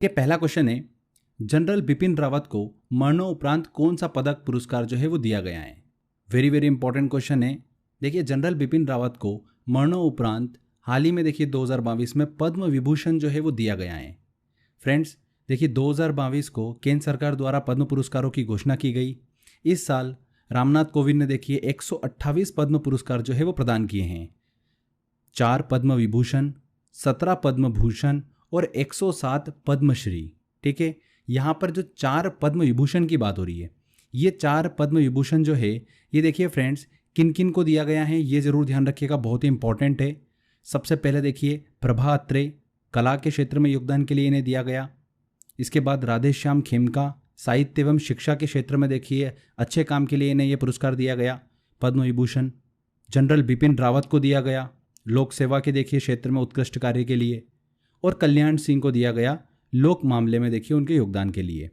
ये पहला क्वेश्चन है, जनरल बिपिन रावत को मरणोपरांत कौन सा पदक पुरस्कार जो है वो दिया गया है। वेरी वेरी इंपॉर्टेंट क्वेश्चन है। देखिए, जनरल बिपिन रावत को मरणोपरांत हाल ही में देखिए 2022 में पद्म विभूषण जो है वो दिया गया है। फ्रेंड्स, देखिए 2022 को केंद्र सरकार द्वारा पद्म पुरस्कारों की घोषणा की गई। इस साल रामनाथ कोविंद ने देखिए 128 पद्म पुरस्कार जो है वो प्रदान किए हैं। 4 पद्म विभूषण, 17 पद्म भूषण और 107 पद्मश्री। ठीक है, यहाँ पर जो 4 पद्म विभूषण की बात हो रही है, ये 4 पद्म विभूषण जो है ये देखिए फ्रेंड्स किन किन को दिया गया है ये जरूर ध्यान रखिएगा, बहुत ही इंपॉर्टेंट है। सबसे पहले देखिए प्रभा अत्रे, कला के क्षेत्र में योगदान के लिए इन्हें दिया गया। इसके बाद राधेश्याम खेमका, साहित्य एवं शिक्षा के क्षेत्र में देखिए अच्छे काम के लिए इन्हें ये पुरस्कार दिया गया, पद्म विभूषण। जनरल बिपिन रावत को दिया गया लोक सेवा के देखिए क्षेत्र में उत्कृष्ट कार्य के लिए, और कल्याण सिंह को दिया गया लोक मामले में देखिए उनके योगदान के लिए।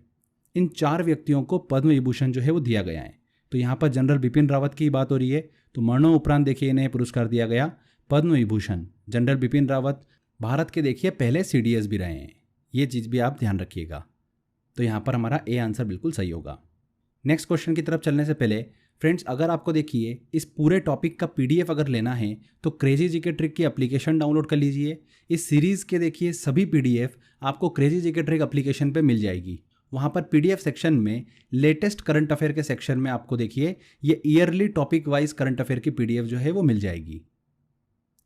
इन 4 व्यक्तियों को पद्म विभूषण जो है वो दिया गया है। तो यहाँ पर जनरल बिपिन रावत की बात हो रही है, तो मरणोपरांत देखिए इन्हें पुरस्कार दिया गया पद्म विभूषण। जनरल बिपिन रावत भारत के देखिए पहले CDS भी रहे हैं, ये चीज़ भी आप ध्यान रखिएगा। तो यहाँ पर हमारा ए आंसर बिल्कुल सही होगा। नेक्स्ट क्वेश्चन की तरफ चलने से पहले फ्रेंड्स, अगर आपको देखिए इस पूरे टॉपिक का PDF अगर लेना है तो क्रेजी जीके ट्रिक की एप्लीकेशन डाउनलोड कर लीजिए। इस सीरीज़ के देखिए सभी PDF आपको क्रेजी जीके ट्रिक एप्लीकेशन पे मिल जाएगी। वहाँ पर PDF सेक्शन में लेटेस्ट करंट अफेयर के सेक्शन में आपको देखिए ये yearly topic wise current affair की PDF जो है वो मिल जाएगी।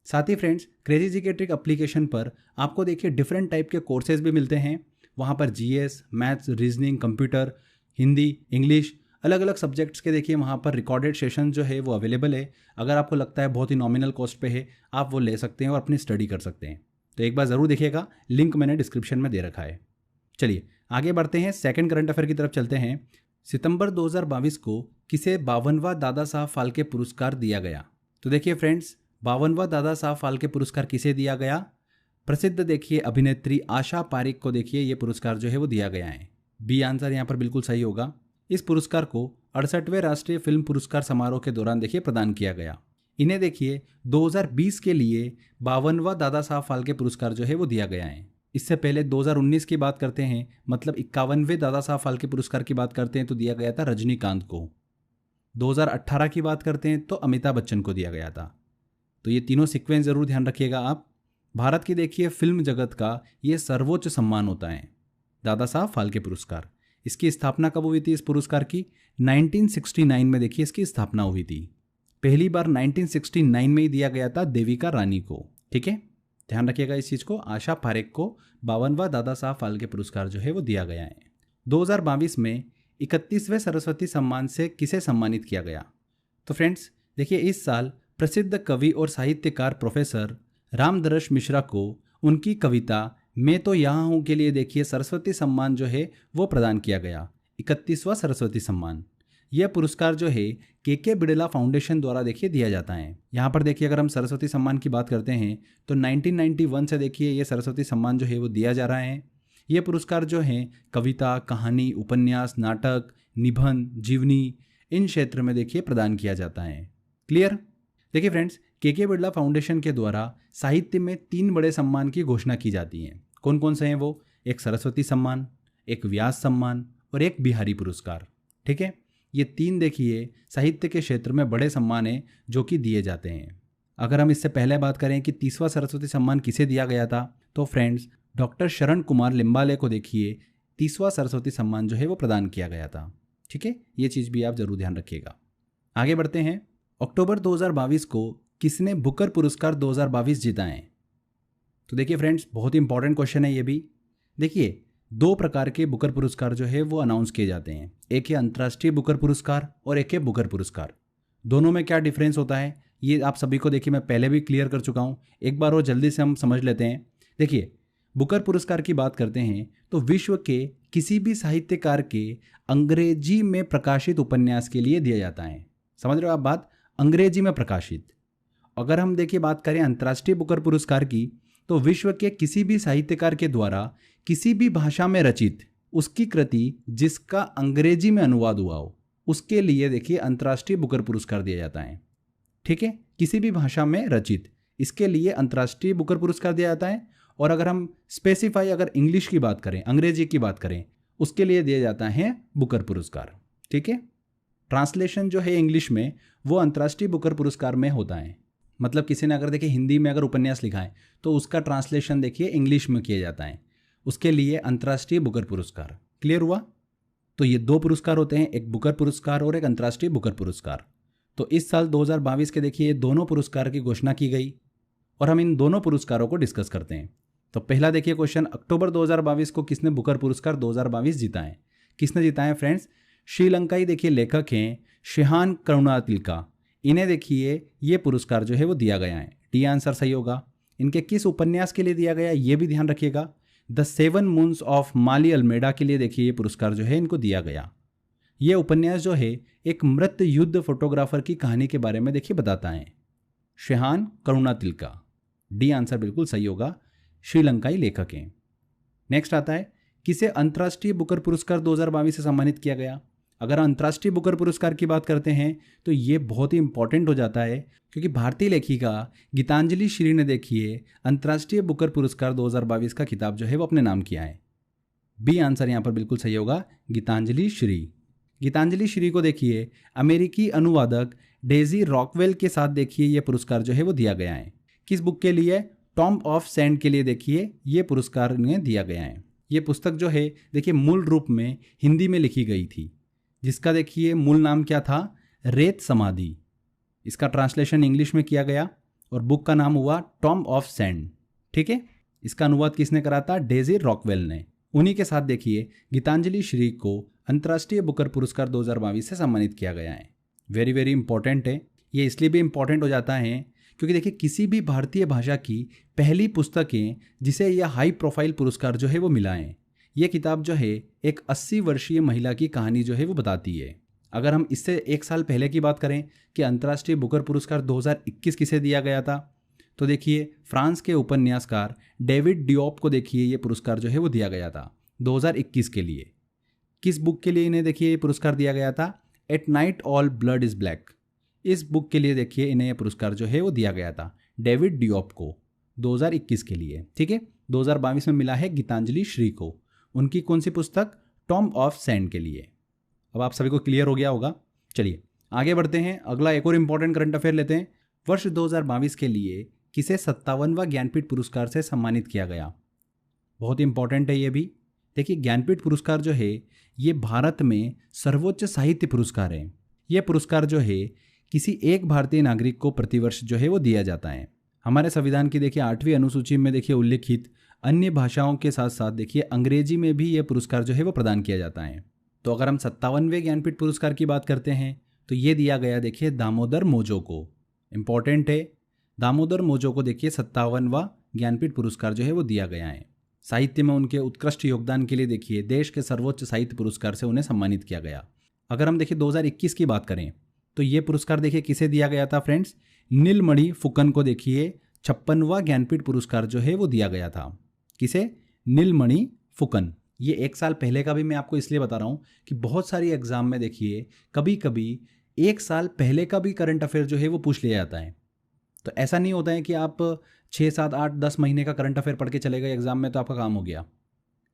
साथ ही friends, crazy GK trick application पर आपको देखिए डिफरेंट टाइप के कोर्सेज भी मिलते हैं। वहाँ पर GS, maths, reasoning, computer, Hindi, English, अलग अलग सब्जेक्ट्स के देखिए वहाँ पर रिकॉर्डेड सेशन जो है वो अवेलेबल है। अगर आपको लगता है बहुत ही नॉमिनल कॉस्ट पे है, आप वो ले सकते हैं और अपनी स्टडी कर सकते हैं। तो एक बार ज़रूर देखिएगा, लिंक मैंने डिस्क्रिप्शन में दे रखा है। चलिए आगे बढ़ते हैं, सेकंड करंट अफेयर की तरफ चलते हैं। सितंबर 2022 को किसे 52वां दादा साहब फाल्के पुरस्कार दिया गया। तो देखिए फ्रेंड्स, 52वां दादा साहब फाल्के पुरस्कार किसे दिया गया। प्रसिद्ध देखिए अभिनेत्री आशा पारिक को देखिए ये पुरस्कार जो है वो दिया गया है। बी आंसर यहाँ पर बिल्कुल सही होगा। इस पुरस्कार को 68वें राष्ट्रीय फिल्म पुरस्कार समारोह के दौरान देखिए प्रदान किया गया। इन्हें देखिए 2020 के लिए 52वां दादा साहब फाल्के पुरस्कार जो है वो दिया गया है। इससे पहले 2019 की बात करते हैं, मतलब 51वें दादा साहब फाल्के पुरस्कार की बात करते हैं तो दिया गया था रजनीकांत को। 2018 की बात करते हैं तो अमिताभ बच्चन को दिया गया था। तो ये तीनों सीक्वेंस जरूर ध्यान रखिएगा आप। भारत की देखिए फिल्म जगत का ये सर्वोच्च सम्मान होता है दादा साहब फाल्के पुरस्कार। इसकी स्थापना कब हुई थी इस पुरस्कार की? 1969 में देखिए इसकी स्थापना हुई थी। पहली बार 1969 में ही दिया गया था देविका रानी को। ठीक है, ध्यान रखिएगा इस चीज़ को। आशा पारेख को 52वां दादा साहब फाल्के पुरस्कार जो है वो दिया गया है। 2022 में 31वें सरस्वती सम्मान से किसे सम्मानित किया गया। तो फ्रेंड्स देखिए, इस साल प्रसिद्ध कवि और साहित्यकार प्रोफेसर रामदरश मिश्रा को उनकी कविता मैं तो यहाँ हूँ के लिए देखिए सरस्वती सम्मान जो है वो प्रदान किया गया, 31वां सरस्वती सम्मान। यह पुरस्कार जो है के बिड़ला फाउंडेशन द्वारा देखिए दिया जाता है। यहाँ पर देखिए अगर हम सरस्वती सम्मान की बात करते हैं तो 1991 से देखिए ये सरस्वती सम्मान जो है वो दिया जा रहा है। ये पुरस्कार जो है कविता, कहानी, उपन्यास, नाटक, निबंध, जीवनी, इन क्षेत्र में देखिए प्रदान किया जाता है। क्लियर। देखिए फ्रेंड्स, के बिड़ला फाउंडेशन के द्वारा साहित्य में 3 बड़े सम्मान की घोषणा की जाती है। कौन कौन से हैं वो? एक सरस्वती सम्मान, एक व्यास सम्मान और एक बिहारी पुरस्कार। ठीक है, ये 3 देखिए साहित्य के क्षेत्र में बड़े सम्मान हैं जो कि दिए जाते हैं। अगर हम इससे पहले बात करें कि 30वां सरस्वती सम्मान किसे दिया गया था, तो फ्रेंड्स डॉक्टर शरण कुमार लिम्बाले को देखिए 30वां सरस्वती सम्मान जो है वो प्रदान किया गया था। ठीक है, ये चीज़ भी आप जरूर ध्यान रखिएगा। आगे बढ़ते हैं। अक्टूबर 2022 को किसने बुकर पुरस्कार 2022 जीता है। तो देखिए फ्रेंड्स, बहुत ही इंपॉर्टेंट क्वेश्चन है ये भी। देखिए 2 प्रकार के बुकर पुरस्कार जो है वो अनाउंस किए जाते हैं। एक है अंतर्राष्ट्रीय बुकर पुरस्कार और एक है बुकर पुरस्कार। दोनों में क्या डिफरेंस होता है ये आप सभी को देखिए मैं पहले भी क्लियर कर चुका हूँ, एक बार और जल्दी से हम समझ लेते हैं। देखिए बुकर पुरस्कार की बात करते हैं तो विश्व के किसी भी साहित्यकार के अंग्रेजी में प्रकाशित उपन्यास के लिए दिया जाता है। समझ रहे हो आप बात, अंग्रेजी में प्रकाशित। अगर हम देखिए बात करें अंतर्राष्ट्रीय बुकर पुरस्कार की, तो विश्व के किसी भी साहित्यकार के द्वारा किसी भी भाषा में रचित उसकी कृति जिसका अंग्रेजी में अनुवाद हुआ हो उसके लिए देखिए अंतर्राष्ट्रीय बुकर पुरस्कार दिया जाता है। ठीक है, किसी भी भाषा में रचित, इसके लिए अंतर्राष्ट्रीय बुकर पुरस्कार दिया जाता है। और अगर हम स्पेसिफाई अगर इंग्लिश की बात करें, अंग्रेजी की बात करें, उसके लिए दिया जाता है बुकर पुरस्कार। ठीक है, ट्रांसलेशन जो है इंग्लिश में वो अंतर्राष्ट्रीय बुकर पुरस्कार में होता है। मतलब किसी ने अगर देखिए हिंदी में अगर उपन्यास लिखा है तो उसका ट्रांसलेशन देखिए इंग्लिश में किया जाता है, उसके लिए अंतर्राष्ट्रीय बुकर पुरस्कार। क्लियर हुआ? तो ये दो पुरस्कार होते हैं, एक बुकर पुरस्कार और एक अंतर्राष्ट्रीय बुकर पुरस्कार। तो इस साल 2022 के देखिए ये दोनों पुरस्कार की घोषणा की गई और हम इन दोनों पुरस्कारों को डिस्कस करते हैं। तो पहला देखिए क्वेश्चन, अक्टूबर 2022 को किसने बुकर पुरस्कार 2022 जीता है? किसने जीता है फ्रेंड्स? श्रीलंकाई देखिए लेखक हैं शेहान करुणातिलका। इन्हें देखिए ये पुरस्कार जो है वो दिया गया है। डी आंसर सही होगा। इनके किस उपन्यास के लिए दिया गया ये भी ध्यान रखिएगा। The seven moons of Maali Almeida के लिए देखिए ये पुरस्कार जो है इनको दिया गया। ये उपन्यास जो है एक मृत युद्ध फोटोग्राफर की कहानी के बारे में देखिए बताता है। शेहान करुणातिलका, डी आंसर बिल्कुल सही होगा, श्रीलंकाई लेखक हैं। नेक्स्ट आता है, किसे अंतर्राष्ट्रीय बुकर पुरस्कार 2022 से सम्मानित किया गया? अगर अंतर्राष्ट्रीय बुकर पुरस्कार की बात करते हैं तो ये बहुत ही इंपॉर्टेंट हो जाता है, क्योंकि भारतीय लेखिका गीतांजलि श्री ने देखिए अंतर्राष्ट्रीय बुकर पुरस्कार 2022 का खिताब जो है वो अपने नाम किया है। बी आंसर यहाँ पर बिल्कुल सही होगा, गीतांजलि श्री। गीतांजलि श्री को देखिए अमेरिकी अनुवादक डेजी रॉकवेल के साथ देखिए ये पुरस्कार जो है वो दिया गया है। किस बुक के लिए? टॉम्ब ऑफ सैंड के लिए देखिए ये पुरस्कार इन्हें दिया गया है। ये पुस्तक जो है देखिए मूल रूप में हिंदी में लिखी गई थी, जिसका देखिए मूल नाम क्या था? रेत समाधि। इसका ट्रांसलेशन इंग्लिश में किया गया और बुक का नाम हुआ टॉम्ब ऑफ सैंड। ठीक है, इसका अनुवाद किसने करा था? डेजी रॉकवेल ने। उन्हीं के साथ देखिए गीतांजलि श्री को अंतर्राष्ट्रीय बुकर पुरस्कार 2022 से सम्मानित किया गया है। वेरी वेरी इंपॉर्टेंट है। ये इसलिए भी इंपॉर्टेंट हो जाता है क्योंकि देखिए किसी भी भारतीय भाषा की पहली पुस्तकें जिसे यह हाई प्रोफाइल पुरस्कार जो है वो मिला है। ये किताब जो है एक 80 वर्षीय महिला की कहानी जो है वो बताती है। अगर हम इससे एक साल पहले की बात करें कि अंतर्राष्ट्रीय बुकर पुरस्कार 2021 किसे दिया गया था, तो देखिए फ्रांस के उपन्यासकार डेविड डियोप को देखिए ये पुरस्कार जो है वो दिया गया था 2021 के लिए। किस बुक के लिए इन्हें देखिए ये पुरस्कार दिया गया था? At night all blood is black. इस बुक के लिए देखिए इन्हें ये पुरस्कार जो है वो दिया गया था डेविड डियोप को 2021 के लिए। ठीक है, 2022 में मिला है गीतांजलि श्री को, उनकी कौन सी पुस्तक? टॉम्ब ऑफ सैंड के लिए। अब आप सभी को क्लियर हो गया होगा। चलिए आगे बढ़ते हैं, अगला एक और इंपॉर्टेंट करंट अफेयर लेते हैं। वर्ष 2022 के लिए किसे 57वां ज्ञानपीठ पुरस्कार से सम्मानित किया गया? बहुत ही इंपॉर्टेंट है ये भी। देखिए ज्ञानपीठ पुरस्कार जो है ये भारत में सर्वोच्च साहित्य पुरस्कार है। ये पुरस्कार जो है किसी एक भारतीय नागरिक को प्रतिवर्ष जो है वो दिया जाता है। हमारे संविधान की देखिए 8वीं अनुसूची में देखिए उल्लिखित अन्य भाषाओं के साथ साथ देखिए अंग्रेजी में भी ये पुरस्कार जो है वो प्रदान किया जाता है। तो अगर हम 57वें ज्ञानपीठ पुरस्कार की बात करते हैं तो ये दिया गया देखिए दामोदर मोजो को। इंपॉर्टेंट है, दामोदर मोजो को देखिए 57वां ज्ञानपीठ पुरस्कार जो है वो दिया गया है। साहित्य में उनके उत्कृष्ट योगदान के लिए देखिए देश के सर्वोच्च साहित्य पुरस्कार से उन्हें सम्मानित किया गया। अगर हम देखिए 2021 की बात करें तो ये पुरस्कार देखिए किसे दिया गया था फ्रेंड्स? नीलमणि फुकन को देखिए 56वां ज्ञानपीठ पुरस्कार जो है वो दिया गया था। किसे? नीलमणि फुकन। ये एक साल पहले का भी मैं आपको इसलिए बता रहा हूँ कि बहुत सारी एग्जाम में देखिए कभी कभी एक साल पहले का भी करंट अफेयर जो है वो पूछ लिया जाता है। तो ऐसा नहीं होता है कि आप 6, 7, 8, 10 महीने का करंट अफेयर पढ़ के चले गए एग्जाम में तो आपका काम हो गया।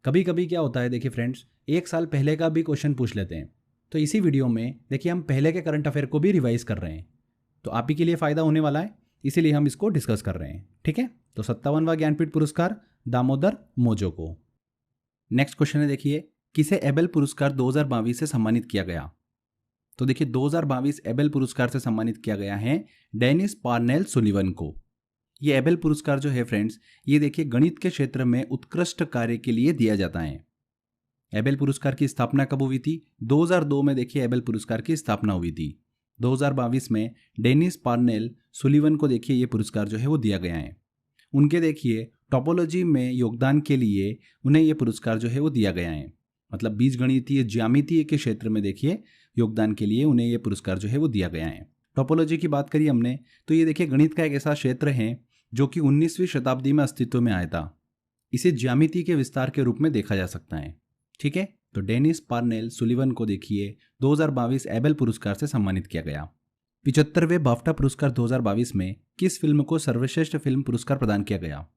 कभी कभी क्या होता है देखिए फ्रेंड्स, एक साल पहले का भी क्वेश्चन पूछ लेते हैं। तो इसी वीडियो में देखिए हम पहले के करंट अफेयर को भी रिवाइज कर रहे हैं, तो आप ही के लिए फ़ायदा होने वाला है, इसीलिए हम इसको डिस्कस कर रहे हैं। ठीक है, तो 57वां ज्ञानपीठ पुरस्कार दामोदर मोजो को। नेक्स्ट क्वेश्चन है देखिए, किसे एबेल पुरस्कार 2022 से सम्मानित किया गया? तो देखिए 2022 एबेल पुरस्कार से सम्मानित किया गया है डेनिस पार्नेल सुलिवन को। ये एबेल पुरस्कार जो है फ्रेंड्स, ये देखिए गणित के क्षेत्र में उत्कृष्ट कार्य के लिए दिया जाता है। एबेल पुरस्कार की स्थापना कब हुई थी? 2002 में देखिए एबेल पुरस्कार की स्थापना हुई थी। 2022 में डेनिस पार्नेल सुलिवन को देखिए ये पुरस्कार जो है वो दिया गया है। उनके देखिए टोपोलॉजी में योगदान के लिए उन्हें ये पुरस्कार जो है वो दिया गया है। मतलब बीजगणितीय ज्यामितीय के क्षेत्र में देखिए योगदान के लिए उन्हें ये पुरस्कार जो है वो दिया गया है। टोपोलॉजी की बात करी हमने, तो ये देखिए गणित का एक ऐसा क्षेत्र है जो कि 19वीं शताब्दी में अस्तित्व में आया था। इसे ज्यामिति के विस्तार के रूप में देखा जा सकता है। ठीक है, तो डेनिस पार्नेल सुलिवन को देखिए 2022 एबेल पुरस्कार से सम्मानित किया गया। 75वें बाफ्टा पुरस्कार 2022 में किस फिल्म को सर्वश्रेष्ठ फिल्म पुरस्कार प्रदान किया गया?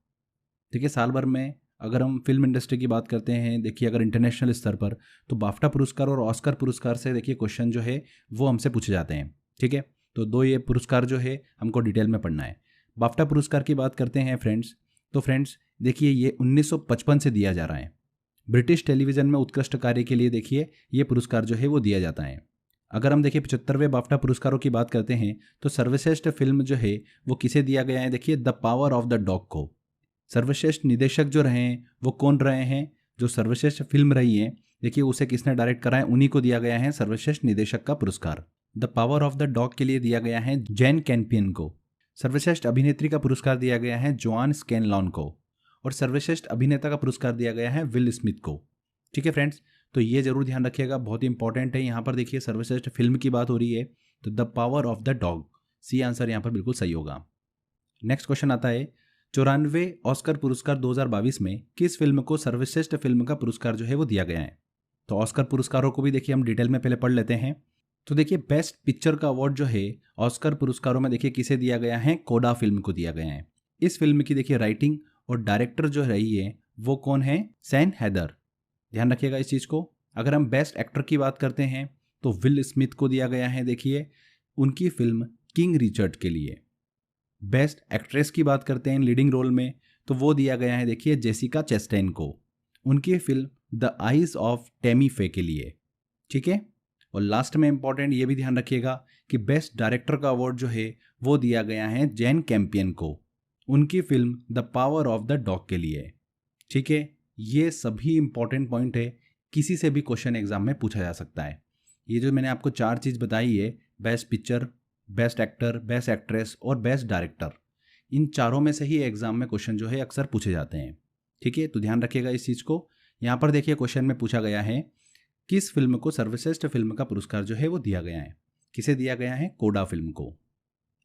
देखिए साल भर में अगर हम फिल्म इंडस्ट्री की बात करते हैं, देखिए अगर इंटरनेशनल स्तर पर, तो बाफ्टा पुरस्कार और ऑस्कर पुरस्कार से देखिए क्वेश्चन जो है वो हमसे पूछे जाते हैं। ठीक है, तो दो ये पुरस्कार जो है हमको डिटेल में पढ़ना है। बाफ्टा पुरस्कार की बात करते हैं फ्रेंड्स, तो फ्रेंड्स देखिए ये 1955 से दिया जा रहा है। ब्रिटिश टेलीविज़न में उत्कृष्ट कार्य के लिए देखिए ये पुरस्कार जो है वो दिया जाता है। अगर हम देखिए 75वें बाफ्टा पुरस्कारों की बात करते हैं, तो सर्वश्रेष्ठ फिल्म जो है वो किसे दिया गया है, देखिए the power of the dog को। सर्वश्रेष्ठ निदेशक जो रहे हैं वो कौन रहे हैं, जो सर्वश्रेष्ठ फिल्म रही है देखिए उसे किसने डायरेक्ट करा है, उन्हीं को दिया गया है सर्वश्रेष्ठ निदेशक का पुरस्कार। The power of the dog के लिए दिया गया है जैन कैंपियन को। सर्वश्रेष्ठ अभिनेत्री का पुरस्कार दिया गया है जोआन स्कैनलॉन को। और सर्वश्रेष्ठ अभिनेता का पुरस्कार दिया गया है विल स्मिथ को। ठीक है फ्रेंड्स, तो ये जरूर ध्यान रखिएगा, बहुत ही इंपॉर्टेंट है। यहाँ पर देखिए सर्वश्रेष्ठ फिल्म की बात हो रही है, तो the power of the dog, see answer यहाँ पर बिल्कुल सही होगा। नेक्स्ट क्वेश्चन आता है, 94 ऑस्कर पुरस्कार 2022 में किस फिल्म को सर्वश्रेष्ठ फिल्म का पुरस्कार जो है वो दिया गया है। तो ऑस्कर पुरस्कारों को भी देखिए हम डिटेल में पहले पढ़ लेते हैं। तो देखिए बेस्ट पिक्चर का अवार्ड जो है ऑस्कर पुरस्कारों में देखिए किसे दिया गया है, कोडा फिल्म को दिया गया है। इस फिल्म की देखिए राइटिंग और डायरेक्टर जो रही है वो कौन है, सैम हैदर। ध्यान रखिएगा इस चीज़ को। अगर हम बेस्ट एक्टर की बात करते हैं तो विल स्मिथ को दिया गया है देखिए उनकी फिल्म किंग रिचर्ड के लिए। बेस्ट एक्ट्रेस की बात करते हैं लीडिंग रोल में, तो वो दिया गया है देखिए जेसिका चेस्टेन को, उनकी film the eyes of Temi फे के लिए। ठीक है, और लास्ट में इंपॉर्टेंट ये भी ध्यान रखिएगा कि बेस्ट डायरेक्टर का अवार्ड जो है वो दिया गया है जैन कैंपियन को, उनकी film the power of the dog के लिए। ठीक है, ये सभी इंपॉर्टेंट पॉइंट है, किसी से भी क्वेश्चन एग्जाम में पूछा जा सकता है। ये जो मैंने आपको 4 चीज़ बताई है, best picture, best actor, best actress और बेस्ट डायरेक्टर, इन चारों में से ही एग्जाम में क्वेश्चन जो है अक्सर पूछे जाते हैं। ठीक है, तो ध्यान रखिएगा इस चीज़ को। यहाँ पर देखिए क्वेश्चन में पूछा गया है किस फिल्म को सर्वश्रेष्ठ फिल्म का पुरस्कार जो है वो दिया गया है, किसे दिया गया है, कोडा फिल्म को।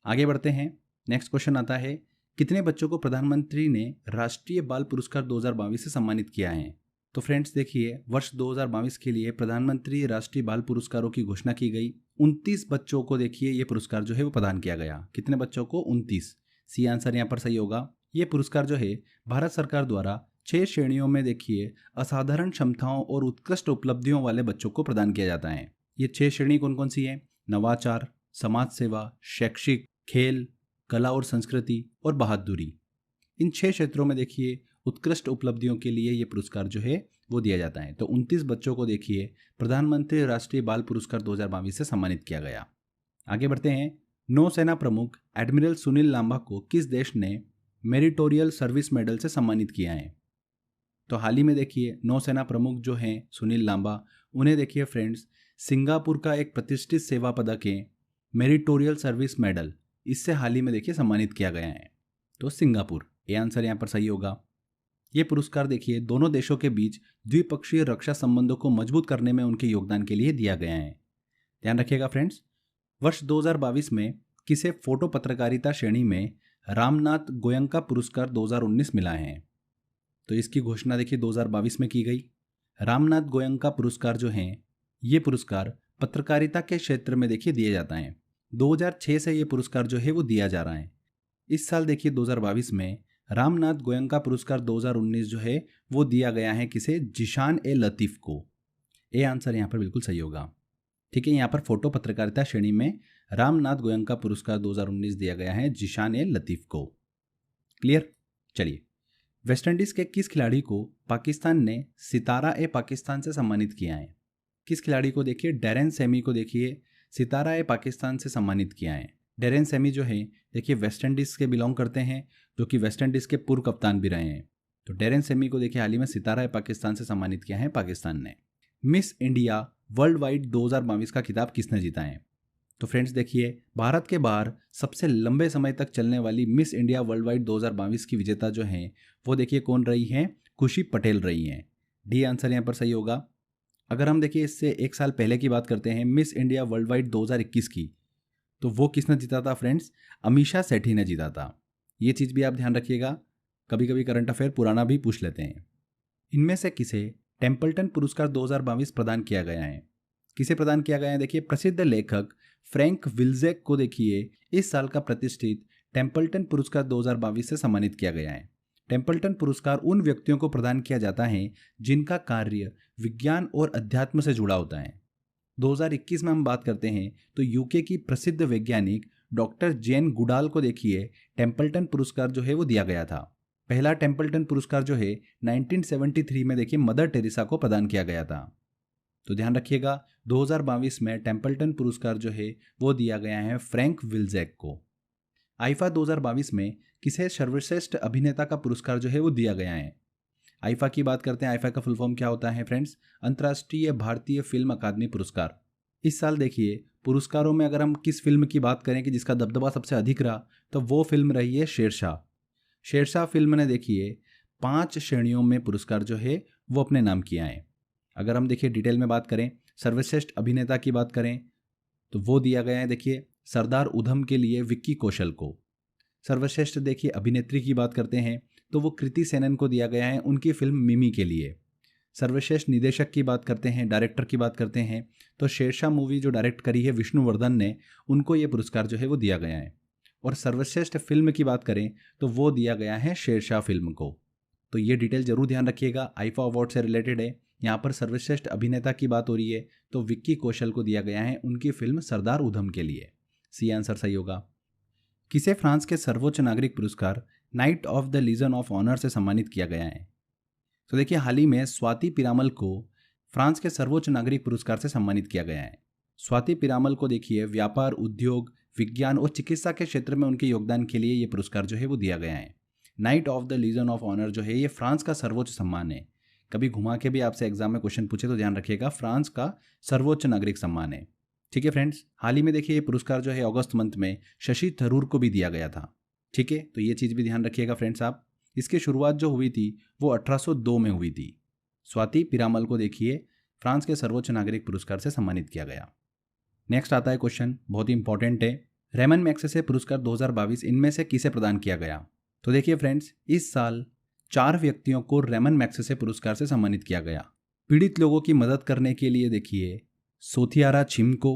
आगे बढ़ते हैं, नेक्स्ट क्वेश्चन आता है, कितने बच्चों को प्रधानमंत्री ने राष्ट्रीय बाल पुरस्कार 2022 से सम्मानित किया है। तो फ्रेंड्स देखिए वर्ष 2022 के लिए प्रधानमंत्री राष्ट्रीय बाल पुरस्कारों की घोषणा की गई। 29 बच्चों को देखिए ये पुरस्कार जो है वो प्रदान किया गया। कितने बच्चों को, 29, सी आंसर यहाँ पर सही होगा। ये पुरस्कार जो है भारत सरकार द्वारा 6 श्रेणियों में देखिए असाधारण क्षमताओं और उत्कृष्ट उपलब्धियों वाले बच्चों को प्रदान किया जाता है। ये 6 श्रेणी कौन कौन सी है, नवाचार, समाज सेवा, शैक्षिक, खेल, कला और संस्कृति और बहादुरी। इन 6 क्षेत्रों में देखिए उत्कृष्ट उपलब्धियों के लिए ये पुरस्कार जो है वो दिया जाता है। तो 29 बच्चों को देखिए प्रधानमंत्री राष्ट्रीय बाल पुरस्कार 2022 से सम्मानित किया गया। आगे बढ़ते हैं, नौसेना प्रमुख एडमिरल सुनील लांबा को किस देश ने मेरिटोरियल सर्विस मेडल से सम्मानित किया है। तो हाल ही में देखिए नौसेना प्रमुख जो हैं सुनील लांबा, उन्हें देखिए फ्रेंड्स सिंगापुर का एक प्रतिष्ठित सेवा पदक है मेरिटोरियल सर्विस मेडल, इससे हाल ही में देखिए सम्मानित किया गया है। तो सिंगापुर, ये आंसर यहाँ पर सही होगा। ये पुरस्कार देखिए दोनों देशों के बीच द्विपक्षीय रक्षा संबंधों को मजबूत करने में उनके योगदान के लिए दिया गया है। ध्यान रखिएगा फ्रेंड्स, वर्ष 2022 में किसे फोटो पत्रकारिता श्रेणी में रामनाथ गोयंका पुरस्कार 2019 मिला है। तो इसकी घोषणा देखिए 2022 में की गई। रामनाथ गोयंका पुरस्कार जो हैं ये पुरस्कार पत्रकारिता के क्षेत्र में देखिए दिए जाता है। 2006 से ये पुरस्कार जो है वो दिया जा रहा है। इस साल देखिए 2022 में रामनाथ गोयंका पुरस्कार 2019 जो है वो दिया गया है किसे, जिशान ए लतीफ़ को। ए आंसर यहाँ पर बिल्कुल सही होगा। ठीक है, यहाँ पर फोटो पत्रकारिता श्रेणी में रामनाथ गोयंका पुरस्कार 2019 दिया गया है जिशान ए लतीफ़ को। क्लियर। चलिए, वेस्टइंडीज़ के किस खिलाड़ी को पाकिस्तान ने सितारा ए पाकिस्तान से सम्मानित किया है। किस खिलाड़ी को देखिए, डैरेन सेमी को देखिए सितारा ए पाकिस्तान से सम्मानित किया है। डैरेन सेमी जो है देखिए वेस्टइंडीज़ के बिलोंग करते हैं, जो कि वेस्टइंडीज़ के पूर्व कप्तान भी रहे हैं। तो डैरेन सेमी को देखिए हाल ही में सितारा ए पाकिस्तान से सम्मानित किया है पाकिस्तान ने। मिस इंडिया वर्ल्ड वाइड 2022 का खिताब किसने जीता है। तो फ्रेंड्स देखिए भारत के बाहर सबसे लंबे समय तक चलने वाली मिस इंडिया वर्ल्ड वाइड 2022 की विजेता जो हैं वो देखिए कौन रही हैं, खुशी पटेल रही हैं। डी आंसर यहाँ पर सही होगा। अगर हम देखिए इससे 1 साल पहले की बात करते हैं मिस इंडिया वर्ल्ड वाइड 2021 की, तो वो किसने जीता था फ्रेंड्स, अमीषा सेठी ने जीता था। ये चीज़ भी आप ध्यान रखिएगा, कभी कभी करंट अफेयर पुराना भी पूछ लेते हैं। इनमें से किसे टेम्पल्टन पुरस्कार 2022 प्रदान किया गया है। किसे प्रदान किया गया है, देखिए प्रसिद्ध लेखक फ्रैंक विल्जेक को देखिए इस साल का प्रतिष्ठित टेम्पल्टन पुरस्कार 2022 से सम्मानित किया गया है। टेम्पल्टन पुरस्कार उन व्यक्तियों को प्रदान किया जाता है जिनका कार्य विज्ञान और अध्यात्म से जुड़ा होता है। 2021 में हम बात करते हैं तो यूके की प्रसिद्ध वैज्ञानिक डॉक्टर जेन गुडाल को देखिए टेम्पल्टन पुरस्कार जो है वो दिया गया था। पहला टेम्पल्टन पुरस्कार जो है 1973 में देखिए मदर टेरेसा को प्रदान किया गया था। तो ध्यान रखिएगा 2022 में टेम्पल्टन पुरस्कार जो है वो दिया गया है फ्रैंक विल्जैक को। आईफा 2022 में किसे सर्वश्रेष्ठ अभिनेता का पुरस्कार जो है वो दिया गया है। आईफा की बात करते हैं। आईफा का फुल फॉर्म क्या होता है फ्रेंड्स? अंतर्राष्ट्रीय भारतीय फिल्म अकादमी पुरस्कार। इस साल देखिए पुरस्कारों में अगर हम किस फिल्म की बात करें कि जिसका दबदबा सबसे अधिक रहा तो वो फिल्म रही है शेरशाह। शेरशाह फिल्म ने देखिए 5 श्रेणियों में पुरस्कार जो है वो अपने नाम किया है। अगर हम देखिए डिटेल में बात करें, सर्वश्रेष्ठ अभिनेता की बात करें तो वो दिया गया है देखिए सरदार उधम के लिए विक्की कौशल को। सर्वश्रेष्ठ देखिए अभिनेत्री की बात करते हैं तो वो कृति सेनन को दिया गया है उनकी फिल्म मिमी के लिए। सर्वश्रेष्ठ निदेशक की बात करते हैं, डायरेक्टर की बात करते हैं तो शेरशाह मूवी जो डायरेक्ट करी है विष्णुवर्धन ने, उनको ये पुरस्कार जो है वो दिया गया है। और सर्वश्रेष्ठ फिल्म की बात करें तो वो दिया गया है शेरशाह फिल्म को। तो ये डिटेल जरूर ध्यान रखिएगा, आईफा अवार्ड से रिलेटेड है। यहाँ पर सर्वश्रेष्ठ अभिनेता की बात हो रही है तो विक्की कौशल को दिया गया है उनकी फिल्म सरदार उधम के लिए। सी आंसर सही होगा। किसे फ्रांस के सर्वोच्च नागरिक पुरस्कार knight of the Legion of Honour से सम्मानित किया गया है? तो देखिए हाल ही में स्वाति पिरामल को फ्रांस के सर्वोच्च नागरिक पुरस्कार से सम्मानित किया गया है। स्वाति पिरामल को देखिए व्यापार, उद्योग, विज्ञान और चिकित्सा के क्षेत्र में उनके योगदान के लिए ये पुरस्कार जो है वो दिया गया है। Knight of the Legion of Honour जो है ये फ्रांस का सर्वोच्च सम्मान है। कभी घुमा के भी आपसे एग्जाम में क्वेश्चन पूछे तो ध्यान रखिएगा, फ्रांस का सर्वोच्च नागरिक सम्मान है। ठीक है फ्रेंड्स, हाल ही में देखिए ये पुरस्कार जो है अगस्त मंथ में शशि थरूर को भी दिया गया था। ठीक है, तो ये चीज़ भी ध्यान रखिएगा फ्रेंड्स आप। इसकी शुरुआत जो हुई थी वो 1802 में हुई थी। स्वाति पिरामल को देखिए फ्रांस के सर्वोच्च नागरिक पुरस्कार से सम्मानित किया गया। नेक्स्ट आता है क्वेश्चन, बहुत ही इंपॉर्टेंट है। रेमन मैग्सेसे पुरस्कार 2022 इनमें से किसे प्रदान किया गया? तो देखिए फ्रेंड्स, इस साल 4 व्यक्तियों को रेमन मैग्सेसे पुरस्कार से सम्मानित किया गया। पीड़ित लोगों की मदद करने के लिए देखिए सोथियारा छिम को,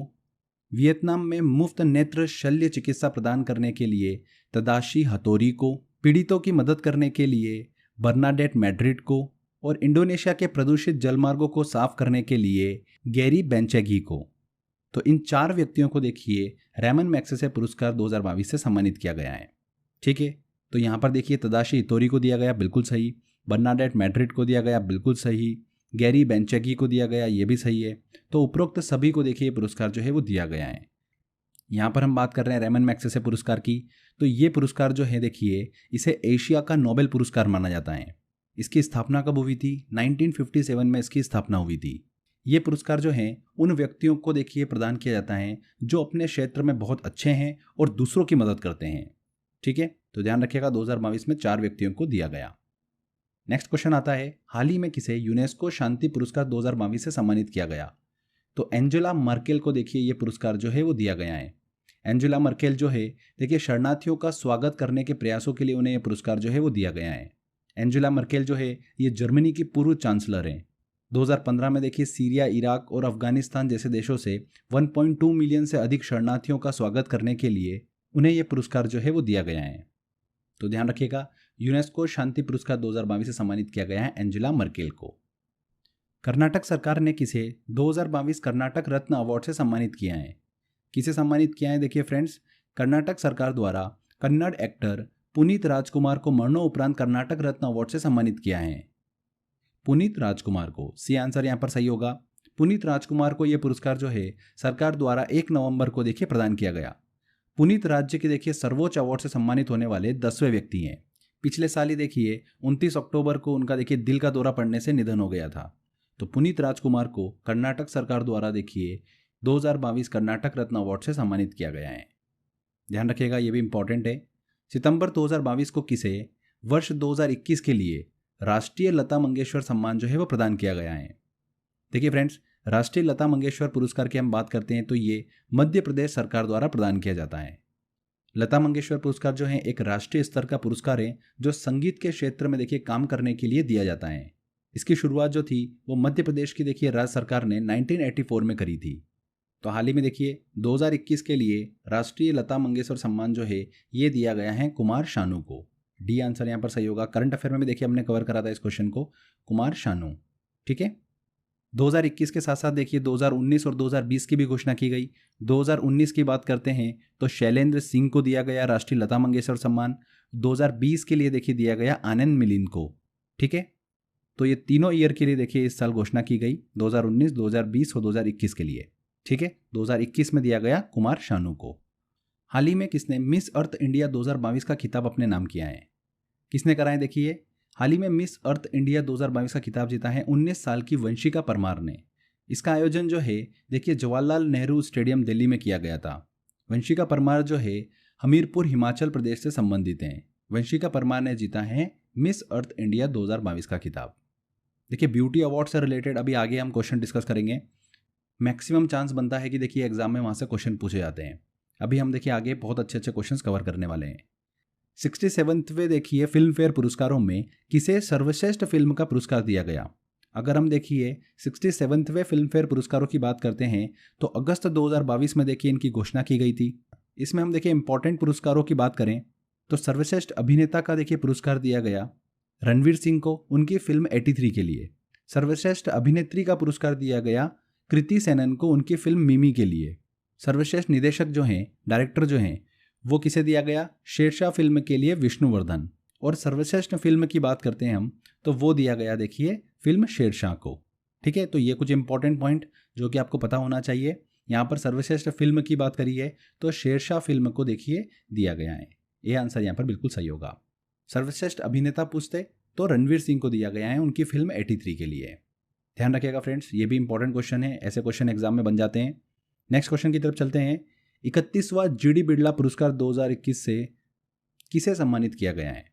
वियतनाम में मुफ्त नेत्र शल्य चिकित्सा प्रदान करने के लिए तदाशी हथोरी को, पीड़ितों की मदद करने के लिए बर्नाडेट मैड्रिड को और इंडोनेशिया के प्रदूषित जलमार्गों को साफ करने के लिए गैरी बेंचेगी को। तो इन 4 व्यक्तियों को देखिए रेमन मैग्सेसे पुरस्कार 2022 से सम्मानित किया गया है। ठीक है, तो यहाँ पर देखिए तदाशी हितोरी को दिया गया, बिल्कुल सही। बर्नाडेट मैड्रिड को दिया गया, बिल्कुल सही। गैरी बेंचेगी को दिया गया, ये भी सही है। तो उपरोक्त सभी को देखिए पुरस्कार जो है वो दिया गया है। यहाँ पर हम बात कर रहे हैं रेमन मैग्सेसे पुरस्कार की, तो ये पुरस्कार जो है देखिए इसे एशिया का नोबेल पुरस्कार माना जाता है। इसकी स्थापना कब हुई थी? 1957 में इसकी स्थापना हुई थी। ये पुरस्कार जो है उन व्यक्तियों को देखिए प्रदान किया जाता है जो अपने क्षेत्र में बहुत अच्छे हैं और दूसरों की मदद करते हैं। ठीक है, तो ध्यान रखिएगा 2022 में 4 व्यक्तियों को दिया गया। नेक्स्ट क्वेश्चन आता है, हाल ही में किसे यूनेस्को शांति पुरस्कार 2022 से सम्मानित किया गया? तो एंजेला मर्केल को देखिए ये पुरस्कार जो है वो दिया गया है। एंजेला मर्केल जो है देखिए शरणार्थियों का स्वागत करने के प्रयासों के लिए उन्हें यह पुरस्कार जो है वो दिया गया है। एंजेला मर्केल जो है ये जर्मनी की पूर्व चांसलर हैं। 2015 में देखिए सीरिया, इराक और अफगानिस्तान जैसे देशों से 1.2 मिलियन से अधिक शरणार्थियों का स्वागत करने के लिए उन्हें यह पुरस्कार जो है वो दिया गया है। तो ध्यान रखिएगा यूनेस्को शांति पुरस्कार 2022 से सम्मानित किया गया है एंजेला मर्केल को। कर्नाटक सरकार ने किसे 2022 कर्नाटक रत्न अवार्ड से सम्मानित किया है? किसे सम्मानित किया है? देखिए फ्रेंड्स, कर्नाटक सरकार द्वारा कन्नड़ एक्टर पुनीत राजकुमार को मरणोपरांत कर्नाटक रत्न अवार्ड से सम्मानित किया है। पुनीत राजकुमार को, सी आंसर यहाँ पर सही होगा। पुनीत राजकुमार को यह पुरस्कार जो है सरकार द्वारा 1 नवंबर को देखिए प्रदान किया गया। पुनीत राज्य के देखिए सर्वोच्च अवार्ड से सम्मानित होने वाले 10वें व्यक्ति हैं। पिछले साल ही देखिए 29 अक्टूबर को उनका देखिए दिल का दौरा पड़ने से निधन हो गया था। तो पुनीत राजकुमार को कर्नाटक सरकार द्वारा देखिए 2022 कर्नाटक रत्न अवार्ड से सम्मानित किया गया है। ध्यान रखिएगा, ये भी इंपॉर्टेंट है। सितंबर 2022 को किसे वर्ष 2021 के लिए राष्ट्रीय लता मंगेशकर सम्मान जो है वो प्रदान किया गया है? देखिए फ्रेंड्स, राष्ट्रीय लता मंगेशकर पुरस्कार की हम बात करते हैं तो ये मध्य प्रदेश सरकार द्वारा प्रदान किया जाता है। लता मंगेशकर पुरस्कार जो है एक राष्ट्रीय स्तर का पुरस्कार है जो संगीत के क्षेत्र में देखिए काम करने के लिए दिया जाता है। इसकी शुरुआत जो थी वो मध्य प्रदेश की देखिए राज्य सरकार ने 1984 में करी थी। तो हाल ही में देखिए 2021 के लिए राष्ट्रीय लता मंगेशकर सम्मान जो है ये दिया गया है कुमार शानू को। डी आंसर यहाँ पर सही होगा। करंट अफेयर में भी देखिए हमने कवर करा था इस क्वेश्चन को, कुमार शानू। ठीक है, 2021 के साथ साथ देखिए 2019 और 2020 की भी घोषणा की गई। 2019 की बात करते हैं तो शैलेंद्र सिंह को दिया गया राष्ट्रीय लता मंगेशकर सम्मान। 2020 के लिए देखिए दिया गया आनंद मिलिंद को। ठीक है, तो ये तीनों ईयर के लिए देखिए इस साल घोषणा की गई, 2019, 2020 और 2021 के लिए। ठीक है, 2021 में दिया गया कुमार शानू को। हाल ही में किसने मिस अर्थ इंडिया 2022 का खिताब अपने नाम किया है? किसने करा है? देखिए, हाल ही में मिस अर्थ इंडिया 2022 का खिताब जीता है 19 साल की वंशिका परमार ने। इसका आयोजन जो है देखिए जवाहरलाल नेहरू स्टेडियम दिल्ली में किया गया था। वंशिका परमार जो है हमीरपुर हिमाचल प्रदेश से संबंधित हैं। वंशिका परमार ने जीता है मिस अर्थ इंडिया 2022 का खिताब। देखिए ब्यूटी अवार्ड से रिलेटेड अभी आगे हम क्वेश्चन डिस्कस करेंगे। मैक्सिमम चांस बनता है कि देखिए एग्जाम में वहाँ से क्वेश्चन पूछे जाते हैं। अभी हम देखिए आगे बहुत अच्छे अच्छे क्वेश्चन कवर करने वाले हैं। 67वें देखिए फिल्म फेयर पुरस्कारों में किसे सर्वश्रेष्ठ फिल्म का पुरस्कार दिया गया? अगर हम देखिए 67वें फिल्म फेयर पुरस्कारों की बात करते हैं तो अगस्त 2022 में देखिए इनकी घोषणा की गई थी। इसमें हम देखिए इंपॉर्टेंट पुरस्कारों की बात करें तो सर्वश्रेष्ठ अभिनेता का देखिए पुरस्कार दिया गया रणवीर सिंह को उनकी फिल्म 83 के लिए। सर्वश्रेष्ठ अभिनेत्री का पुरस्कार दिया गया कृति सेनन को उनकी फिल्म मिमी के लिए। सर्वश्रेष्ठ निदेशक जो हैं, डायरेक्टर जो हैं, वो किसे दिया गया? शेरशाह फिल्म के लिए विष्णुवर्धन। और सर्वश्रेष्ठ फिल्म की बात करते हैं हम तो वो दिया गया देखिए फिल्म शेरशाह को। ठीक है, तो ये कुछ इंपॉर्टेंट पॉइंट जो कि आपको पता होना चाहिए। यहाँ पर सर्वश्रेष्ठ फिल्म की बात करी है तो शेरशाह फिल्म को देखिए दिया गया है। ये आंसर यहाँ पर बिल्कुल सही होगा। सर्वश्रेष्ठ अभिनेता पूछते तो रणवीर सिंह को दिया गया है उनकी फिल्म 83 के लिए। ध्यान रखिएगा फ्रेंड्स, ये भी इंपॉर्टेंट क्वेश्चन है, ऐसे क्वेश्चन एग्जाम में बन जाते हैं। नेक्स्ट क्वेश्चन की तरफ चलते हैं। 31वां जीडी बिरला पुरस्कार 2021 से किसे सम्मानित किया गया है?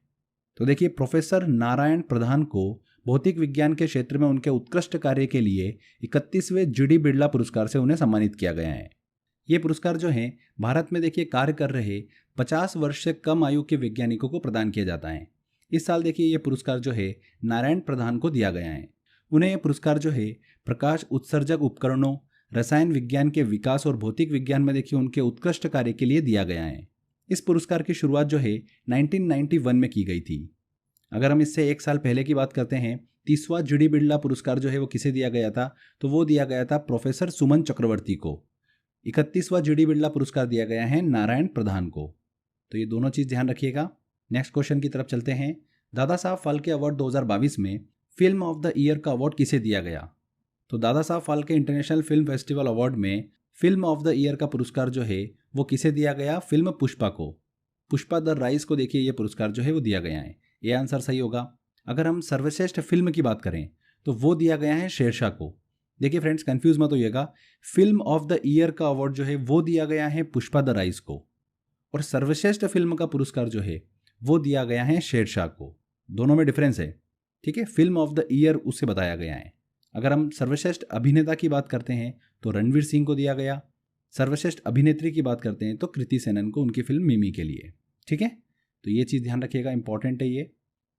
तो देखिए प्रोफेसर नारायण प्रधान को भौतिक विज्ञान के क्षेत्र में उनके उत्कृष्ट कार्य के लिए 31वें जीडी बिरला पुरस्कार से उन्हें सम्मानित किया गया है। ये पुरस्कार जो है भारत में देखिए कार्य कर रहे 50 वर्ष से कम आयु के वैज्ञानिकों को प्रदान किया जाता है। इस साल देखिए ये पुरस्कार जो है नारायण प्रधान को दिया गया है। उन्हें यह पुरस्कार जो है प्रकाश उत्सर्जक उपकरणों, रसायन विज्ञान के विकास और भौतिक विज्ञान में देखिए उनके उत्कृष्ट कार्य के लिए दिया गया है। इस पुरस्कार की शुरुआत जो है 1991 में की गई थी। अगर हम इससे एक साल पहले की बात करते हैं, 30वां जीडी बिरला पुरस्कार जो है वो किसे दिया गया था? तो वो दिया गया था प्रोफेसर सुमन चक्रवर्ती को। 31वां जीडी बिरला पुरस्कार दिया गया है नारायण प्रधान को। तो ये दोनों चीज़ ध्यान रखिएगा। नेक्स्ट क्वेश्चन की तरफ चलते हैं। दादा साहब फाल्के अवार्ड 2022 में फिल्म ऑफ द ईयर का अवार्ड किसे दिया गया? तो Dada Saheb Phalke international film festival award में फिल्म ऑफ द ईयर का पुरस्कार जो है वो किसे दिया गया? फिल्म पुष्पा को। पुष्पा द राइज को देखिए ये पुरस्कार जो है वो दिया गया है। ये आंसर सही होगा। अगर हम सर्वश्रेष्ठ फिल्म की बात करें तो वो दिया गया है शेरशाह को। देखिए फ्रेंड्स कंफ्यूज मत होइएगा, फिल्म ऑफ द ईयर का अवार्ड जो है वो दिया गया है पुष्पा द राइज को और सर्वश्रेष्ठ फिल्म का पुरस्कार जो है वो दिया गया है शेरशाह को। दोनों में डिफरेंस है। ठीक है, फिल्म ऑफ द ईयर उसे बताया गया है। अगर हम सर्वश्रेष्ठ अभिनेता की बात करते हैं तो रणवीर सिंह को दिया गया। सर्वश्रेष्ठ अभिनेत्री की बात करते हैं तो कृति सेनन को उनकी फिल्म मिमी के लिए। ठीक है, तो ये चीज़ ध्यान रखिएगा, इंपॉर्टेंट है ये।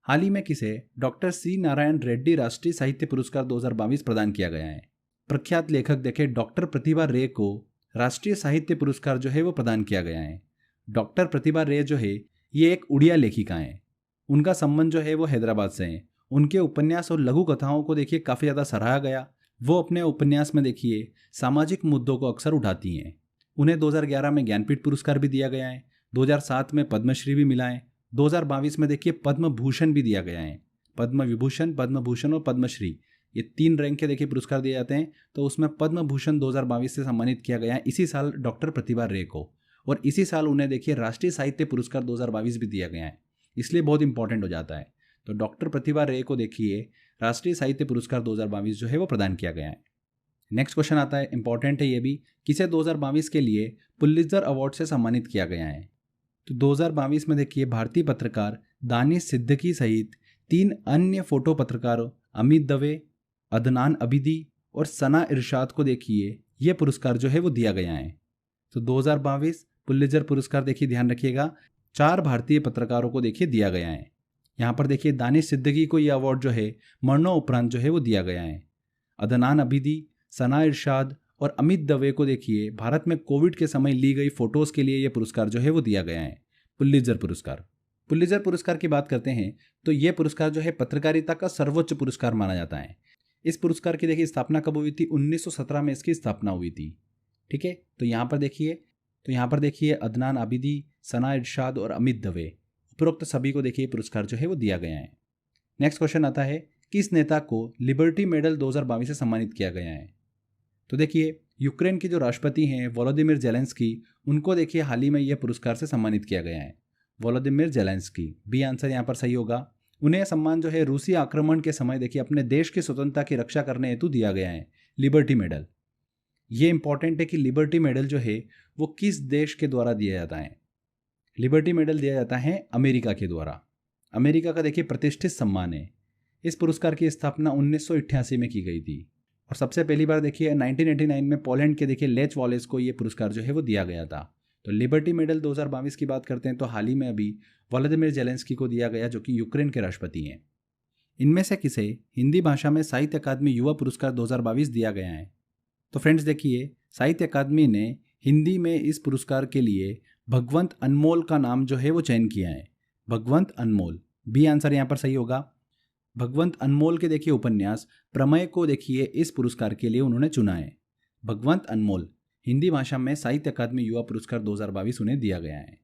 हाल ही में किसे डॉक्टर सी नारायण रेड्डी राष्ट्रीय साहित्य पुरस्कार 2022 प्रदान किया गया है? प्रख्यात लेखक देखे डॉक्टर प्रतिभा रे को राष्ट्रीय साहित्य पुरस्कार जो है वो प्रदान किया गया है। डॉक्टर प्रतिभा रे जो है ये एक उड़िया लेखिका हैं। उनका संबंध जो है वो हैदराबाद से है। उनके उपन्यास और लघु कथाओं को देखिए काफ़ी ज़्यादा सराहा गया। वो अपने उपन्यास में देखिए सामाजिक मुद्दों को अक्सर उठाती हैं। उन्हें 2011 में ज्ञानपीठ पुरस्कार भी दिया गया है। 2007 में पद्मश्री भी मिला है। 2022 में देखिए पद्म भूषण भी दिया गया है। पद्म विभूषण, पद्म भूषण और पद्मश्री, ये 3 रैंक के देखिए पुरस्कार दिए जाते हैं। तो उसमें पद्म भूषण 2022 से सम्मानित किया गया है इसी साल डॉक्टर प्रतिभा रे को, और इसी साल उन्हें देखिए राष्ट्रीय साहित्य पुरस्कार 2022 भी दिया गया है। इसलिए बहुत इंपॉर्टेंट हो जाता है। तो डॉक्टर प्रतिभा रे को देखिए राष्ट्रीय साहित्य पुरस्कार 2022 जो है वो प्रदान किया गया है। नेक्स्ट क्वेश्चन आता है, इंपॉर्टेंट है ये भी, किसे 2022 के लिए पुलित्जर अवार्ड से सम्मानित किया गया है? तो 2022 में देखिए भारतीय पत्रकार दानिश सिद्दीकी सहित 3 अन्य फोटो पत्रकारों अमित दवे, अदनान अबिदी और सना इरशाद को देखिए ये पुरस्कार जो है वो दिया गया है। तो 2022 पुलित्जर पुरस्कार देखिए ध्यान रखिएगा 4 भारतीय पत्रकारों को देखिए दिया गया है। यहाँ पर देखिए दानिश सिद्दीकी को ये अवार्ड जो है मरणोपरांत जो है वो दिया गया है। अदनान अबिदी, सना इरशाद और अमित दवे को देखिए भारत में कोविड के समय ली गई फोटोज़ के लिए ये पुरस्कार जो है वो दिया गया है, पुलित्जर पुरस्कार। पुलित्जर पुरस्कार की बात करते हैं तो ये पुरस्कार जो है पत्रकारिता का सर्वोच्च पुरस्कार माना जाता है। इस पुरस्कार की देखिए स्थापना कब हुई थी? 1917 में इसकी स्थापना हुई थी। ठीक है, तो यहाँ पर देखिए अदनान आबिदी, सना इरशाद और अमित दवे, उपरोक्त सभी को देखिए पुरस्कार जो है वो दिया गया है। नेक्स्ट क्वेश्चन आता है, किस नेता को लिबर्टी मेडल 2022 से सम्मानित किया गया है? तो देखिए यूक्रेन के जो राष्ट्रपति हैं वोलोदिमिर जेलेंस्की, उनको देखिए हाल ही में यह पुरस्कार से सम्मानित किया गया है। वोलोदिमिर जेलेंस्की, बी आंसर यहाँ पर सही होगा। उन्हें सम्मान जो है रूसी आक्रमण के समय देखिए अपने देश की स्वतंत्रता की रक्षा करने हेतु दिया गया है, लिबर्टी मेडल। ये इंपॉर्टेंट है कि लिबर्टी मेडल जो है वो किस देश के द्वारा दिया जाता है? लिबर्टी मेडल दिया जाता है अमेरिका के द्वारा। अमेरिका का देखिए प्रतिष्ठित सम्मान है। इस पुरस्कार की स्थापना 1988 में की गई थी और सबसे पहली बार देखिए 1989 में पोलैंड के देखिए लेच वॉलेस को ये पुरस्कार जो है वो दिया गया था। तो लिबर्टी मेडल 2022 की बात करते हैं तो हाल ही में अभी वोलोदिमिर जेलेंस्की को दिया गया, जो कि यूक्रेन के राष्ट्रपति हैं। इनमें से किसे हिंदी भाषा में साहित्य अकादमी युवा पुरस्कार 2022 दिया गया है? तो फ्रेंड्स देखिए साहित्य अकादमी ने हिंदी में इस पुरस्कार के लिए भगवंत अनमोल का नाम जो है वो चयन किया है। भगवंत अनमोल, बी आंसर यहाँ पर सही होगा। भगवंत अनमोल के देखिए उपन्यास प्रमेय को देखिए इस पुरस्कार के लिए उन्होंने चुना है। भगवंत अनमोल हिंदी भाषा में साहित्य अकादमी युवा पुरस्कार 2022 उन्हें दिया गया है।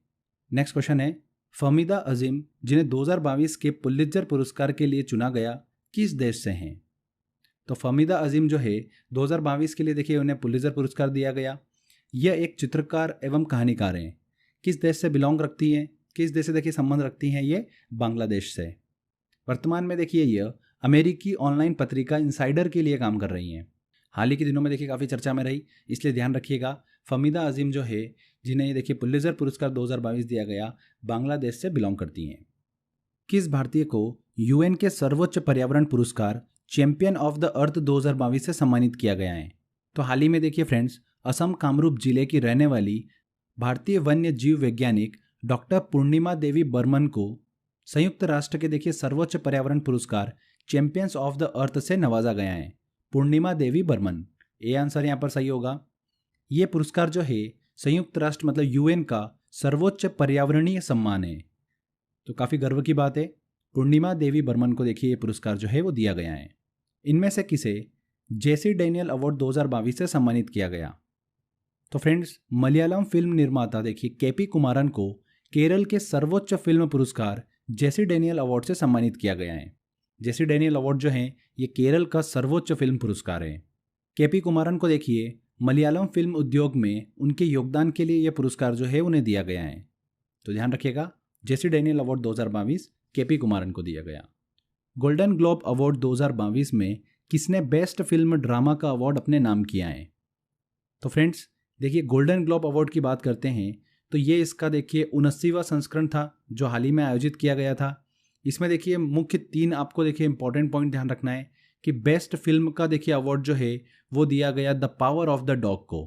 नेक्स्ट क्वेश्चन है, फहमीदा अजीम जिन्हें 2022 के पुलित्जर पुरस्कार के लिए चुना गया किस देश से हैं? तो फहमीदा अजीम जो है 2022 के लिए देखिए उन्हें पुलित्जर पुरस्कार दिया गया। यह एक चित्रकार एवं कहानीकार हैं। किस देश से बिलोंग रखती हैं, किस देश से देखिए संबंध रखती हैं? ये बांग्लादेश से। वर्तमान में देखिए यह अमेरिकी ऑनलाइन पत्रिका इनसाइडर के लिए काम कर रही हैं। हाल ही के दिनों में देखिए काफ़ी चर्चा में रही, इसलिए ध्यान रखिएगा। फहमीदा अजीम जो है जिन्हें ये देखिए पुलित्जर पुरस्कार 2022 दिया गया, बांग्लादेश से बिलोंग करती हैं। किस भारतीय को यूएन के सर्वोच्च पर्यावरण पुरस्कार चैंपियन ऑफ द अर्थ 2022 से सम्मानित किया गया है? तो हाल ही में देखिए फ्रेंड्स असम कामरूप जिले की रहने वाली भारतीय वन्य जीव वैज्ञानिक डॉक्टर पूर्णिमा देवी बर्मन को संयुक्त राष्ट्र के देखिए सर्वोच्च पर्यावरण पुरस्कार चैंपियंस ऑफ द अर्थ से नवाजा गया है। पूर्णिमा देवी बर्मन, ए आंसर यहाँ पर सही होगा। ये पुरस्कार जो है संयुक्त राष्ट्र मतलब यूएन का सर्वोच्च पर्यावरणीय सम्मान है, तो काफ़ी गर्व की बात है। पूर्णिमा देवी बर्मन को देखिए ये पुरस्कार जो है वो दिया गया है। इनमें से किसे जेसी डैनियल अवार्ड 2022 से सम्मानित किया गया? तो फ्रेंड्स मलयालम फिल्म निर्माता देखिए केपी कुमारन को केरल के सर्वोच्च फिल्म पुरस्कार जेसी डैनियल अवार्ड से सम्मानित किया गया है। जेसी डैनियल अवार्ड जो है ये केरल का सर्वोच्च फिल्म पुरस्कार है। केपी कुमारन को देखिए मलयालम फिल्म उद्योग में उनके योगदान के लिए यह पुरस्कार जो है उन्हें दिया गया है। तो ध्यान रखिएगा, जेसी डैनियल अवार्ड 2022 केपी कुमारन को दिया गया। गोल्डन ग्लोब अवार्ड 2022 में किसने बेस्ट फिल्म ड्रामा का अवार्ड अपने नाम किया है? तो फ्रेंड्स देखिए गोल्डन ग्लोब अवार्ड की बात करते हैं तो ये इसका देखिए 79वां संस्करण था जो हाल ही में आयोजित किया गया था। इसमें देखिए मुख्य 3 आपको देखिए इंपॉर्टेंट पॉइंट ध्यान रखना है कि बेस्ट फिल्म का देखिए अवार्ड जो है वो दिया गया the power of the dog को।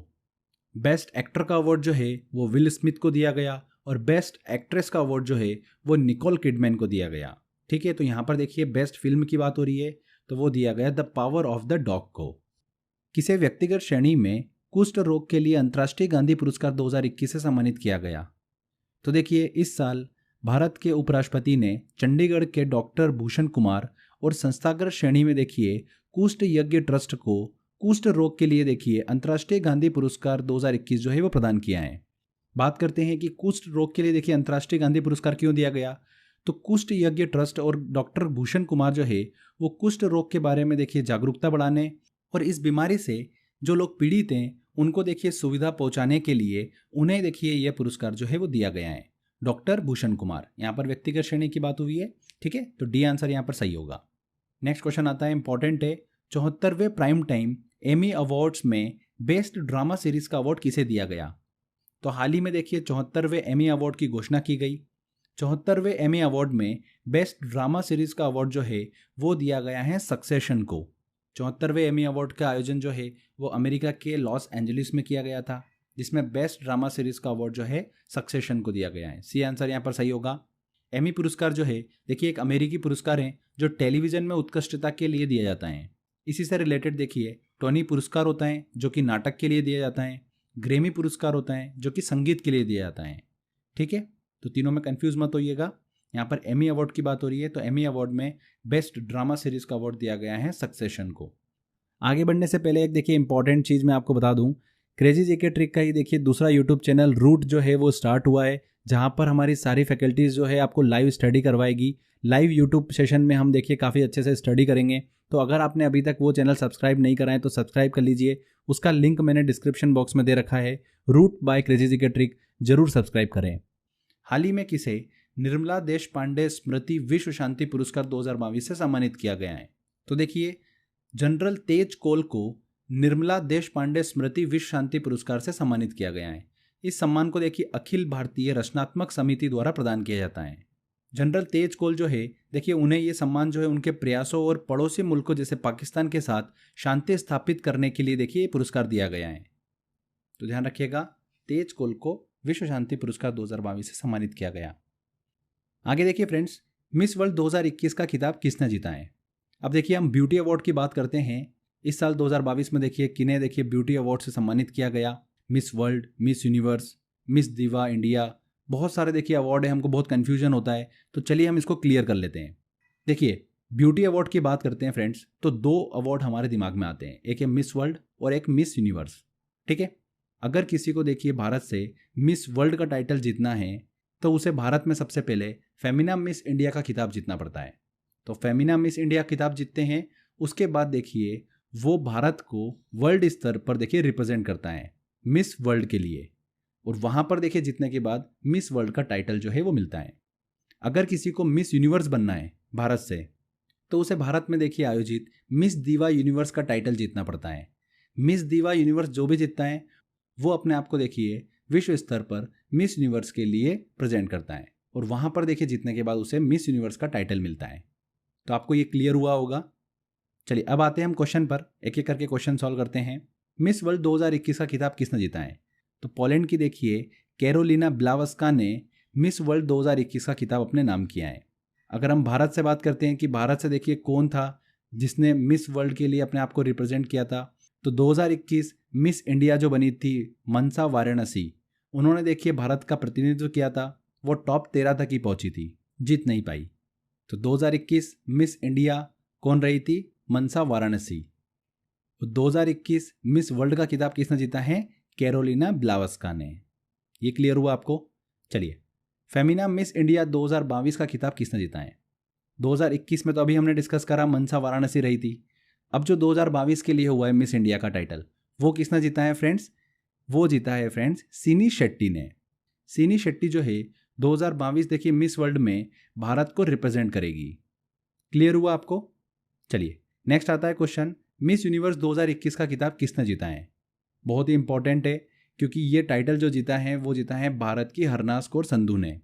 बेस्ट एक्टर का अवार्ड जो है वो विल स्मिथ को दिया गया और बेस्ट एक्ट्रेस का अवार्ड जो है वो निकोल किडमैन को दिया गया। ठीक है, तो यहाँ पर देखिए बेस्ट फिल्म की बात हो रही है तो वो दिया गया the power of the dog को। किसे व्यक्तिगत श्रेणी में कुष्ठ रोग के लिए अंतर्राष्ट्रीय गांधी पुरस्कार 2021 से सम्मानित किया गया? तो देखिए इस साल भारत के उपराष्ट्रपति ने चंडीगढ़ के डॉक्टर भूषण कुमार और संस्थागत श्रेणी में देखिए कुष्ठ यज्ञ ट्रस्ट को कुष्ठ रोग के लिए देखिए अंतर्राष्ट्रीय गांधी पुरस्कार 2021 जो है वो प्रदान किया है। बात करते हैं कि कुष्ठ रोग के लिए देखिए अंतर्राष्ट्रीय गांधी पुरस्कार क्यों दिया गया, तो कुष्ठ यज्ञ ट्रस्ट और डॉक्टर भूषण कुमार जो है वो कुष्ठ रोग के बारे में देखिए जागरूकता बढ़ाने और इस बीमारी से जो लोग पीड़ित हैं उनको देखिए सुविधा पहुंचाने के लिए उन्हें देखिए यह पुरस्कार जो है वो दिया गया है। डॉक्टर भूषण कुमार, यहाँ पर व्यक्तिगत श्रेणी की बात हुई है। ठीक है, तो डी आंसर यहाँ पर सही होगा। नेक्स्ट क्वेश्चन आता है, इंपॉर्टेंट है। 74वें प्राइम टाइम एमी अवार्ड्स में बेस्ट ड्रामा सीरीज का अवार्ड किसे दिया गया? तो हाल ही में देखिए 74वें एमी अवार्ड की घोषणा की गई। 74वें एमी अवार्ड में बेस्ट ड्रामा सीरीज का अवार्ड जो है वो दिया गया है सक्सेशन को। 74वें एमी अवार्ड का आयोजन जो है वो अमेरिका के लॉस एंजलिस में किया गया था, जिसमें बेस्ट ड्रामा सीरीज का अवार्ड जो है सक्सेशन को दिया गया है। सी आंसर यहाँ पर सही होगा। एमी पुरस्कार जो है देखिए एक अमेरिकी पुरस्कार है जो टेलीविजन में उत्कृष्टता के लिए दिया जाता है। इसी से रिलेटेड देखिए टोनी पुरस्कार होता है जो कि नाटक के लिए दिया जाता है, ग्रेमी पुरस्कार होता है जो कि संगीत के लिए दिया जाता है। ठीक है, तो तीनों में कंफ्यूज मत होइएगा। यहाँ पर एमी अवार्ड की बात हो रही है, तो एमी अवार्ड में बेस्ट ड्रामा सीरीज का अवार्ड दिया गया है सक्सेशन को। आगे बढ़ने से पहले एक देखिए इंपॉर्टेंट चीज़ मैं आपको बता दूं, क्रेजी जीके ट्रिक का ही देखिए दूसरा यूट्यूब चैनल रूट जो है वो स्टार्ट हुआ है, जहां पर हमारी सारी फैकल्टीज़ जो है आपको लाइव स्टडी करवाएगी। लाइव यूट्यूब सेशन में हम देखिए काफ़ी अच्छे से स्टडी करेंगे। तो अगर आपने अभी तक वो चैनल सब्सक्राइब नहीं करा है तो सब्सक्राइब कर लीजिए, उसका लिंक मैंने डिस्क्रिप्शन बॉक्स में दे रखा है। Root by crazy GK trick जरूर सब्सक्राइब करें। हाल ही में किसे निर्मला देश पांडे स्मृति विश्व शांति पुरस्कार 2022 से सम्मानित किया गया है? तो देखिए जनरल तेज कोल को निर्मला देश पांडे स्मृति विश्व शांति पुरस्कार से सम्मानित किया गया है। इस सम्मान को देखिए अखिल भारतीय रचनात्मक समिति द्वारा प्रदान किया जाता है। जनरल तेज कोल जो है देखिए उन्हें ये सम्मान जो है उनके प्रयासों और पड़ोसी मुल्कों जैसे पाकिस्तान के साथ शांति स्थापित करने के लिए देखिए ये पुरस्कार दिया गया है। तो ध्यान रखिएगा, तेज कोल को विश्व शांति पुरस्कार 2022 से सम्मानित किया गया। आगे देखिए फ्रेंड्स, मिस वर्ल्ड 2021 का खिताब किसने जीता है? अब देखिए हम ब्यूटी अवार्ड की बात करते हैं। इस साल 2022 में देखिए किन्हें देखिए ब्यूटी अवार्ड से सम्मानित किया गया। Miss world, miss universe, miss दिवा इंडिया, बहुत सारे देखिए अवार्ड है, हमको बहुत कन्फ्यूजन होता है। तो चलिए हम इसको क्लियर कर लेते हैं। देखिए ब्यूटी अवार्ड की बात करते हैं फ्रेंड्स, तो दो अवार्ड हमारे दिमाग में आते हैं, एक है मिस वर्ल्ड और एक मिस यूनिवर्स। ठीक है, अगर किसी को देखिए भारत से मिस वर्ल्ड का टाइटल जीतना है तो उसे भारत में सबसे पहले फेमिना मिस इंडिया का खिताब जीतना पड़ता है। तो फेमिना मिस इंडिया खिताब जीतते हैं, उसके बाद देखिए वो भारत को वर्ल्ड स्तर पर देखिए रिप्रेजेंट करता है मिस वर्ल्ड के लिए, और वहाँ पर देखिए जीतने के बाद मिस वर्ल्ड का टाइटल जो है वो मिलता है। अगर किसी को मिस यूनिवर्स बनना है भारत से तो उसे भारत में देखिए आयोजित मिस दीवा यूनिवर्स का टाइटल जीतना पड़ता है। मिस दीवा यूनिवर्स जो भी जीतता है वो अपने आप को देखिए विश्व स्तर पर मिस यूनिवर्स के लिए प्रेजेंट करता है, और वहाँ पर देखिए जीतने के बाद उसे मिस यूनिवर्स का टाइटल मिलता है। तो आपको ये क्लियर हुआ होगा। चलिए अब आते हैं हम क्वेश्चन पर, एक एक करके क्वेश्चन सॉल्व करते हैं। मिस वर्ल्ड 2021 का खिताब किसने जीता है? तो पोलैंड की देखिए कैरोलिना ब्लावस्का ने मिस वर्ल्ड 2021 का खिताब अपने नाम किया है। अगर हम भारत से बात करते हैं कि भारत से देखिए कौन था जिसने मिस वर्ल्ड के लिए अपने आप को रिप्रेजेंट किया था, तो 2021 मिस इंडिया जो बनी थी मनसा वाराणसी, उन्होंने देखिए भारत का प्रतिनिधित्व किया था। वो टॉप 13 तक ही पहुंची थी, जीत नहीं पाई। तो 2021 मिस इंडिया कौन रही थी? मनसा वाराणसी। 2021 मिस वर्ल्ड का खिताब किसने जीता है? कैरोलिना ब्लावस्का ने। ये क्लियर हुआ आपको? चलिए, फेमिना मिस इंडिया 2022 का खिताब किसने जीता है? 2021 में तो अभी हमने डिस्कस करा, मनसा वाराणसी रही थी। अब जो 2022 के लिए हुआ है मिस इंडिया का टाइटल, वो किसने जीता है फ्रेंड्स? वो जीता है फ्रेंड्स सिनी शेट्टी ने। सिनी शेट्टी जो है 2022 देखिए मिस वर्ल्ड में भारत को रिप्रेजेंट करेगी। क्लियर हुआ आपको? चलिए नेक्स्ट आता है क्वेश्चन, मिस यूनिवर्स 2021 का खिताब किसने जीता है? बहुत ही इंपॉर्टेंट है क्योंकि ये टाइटल जो जीता है वो जीता है भारत की हरनाज कौर संधू ने।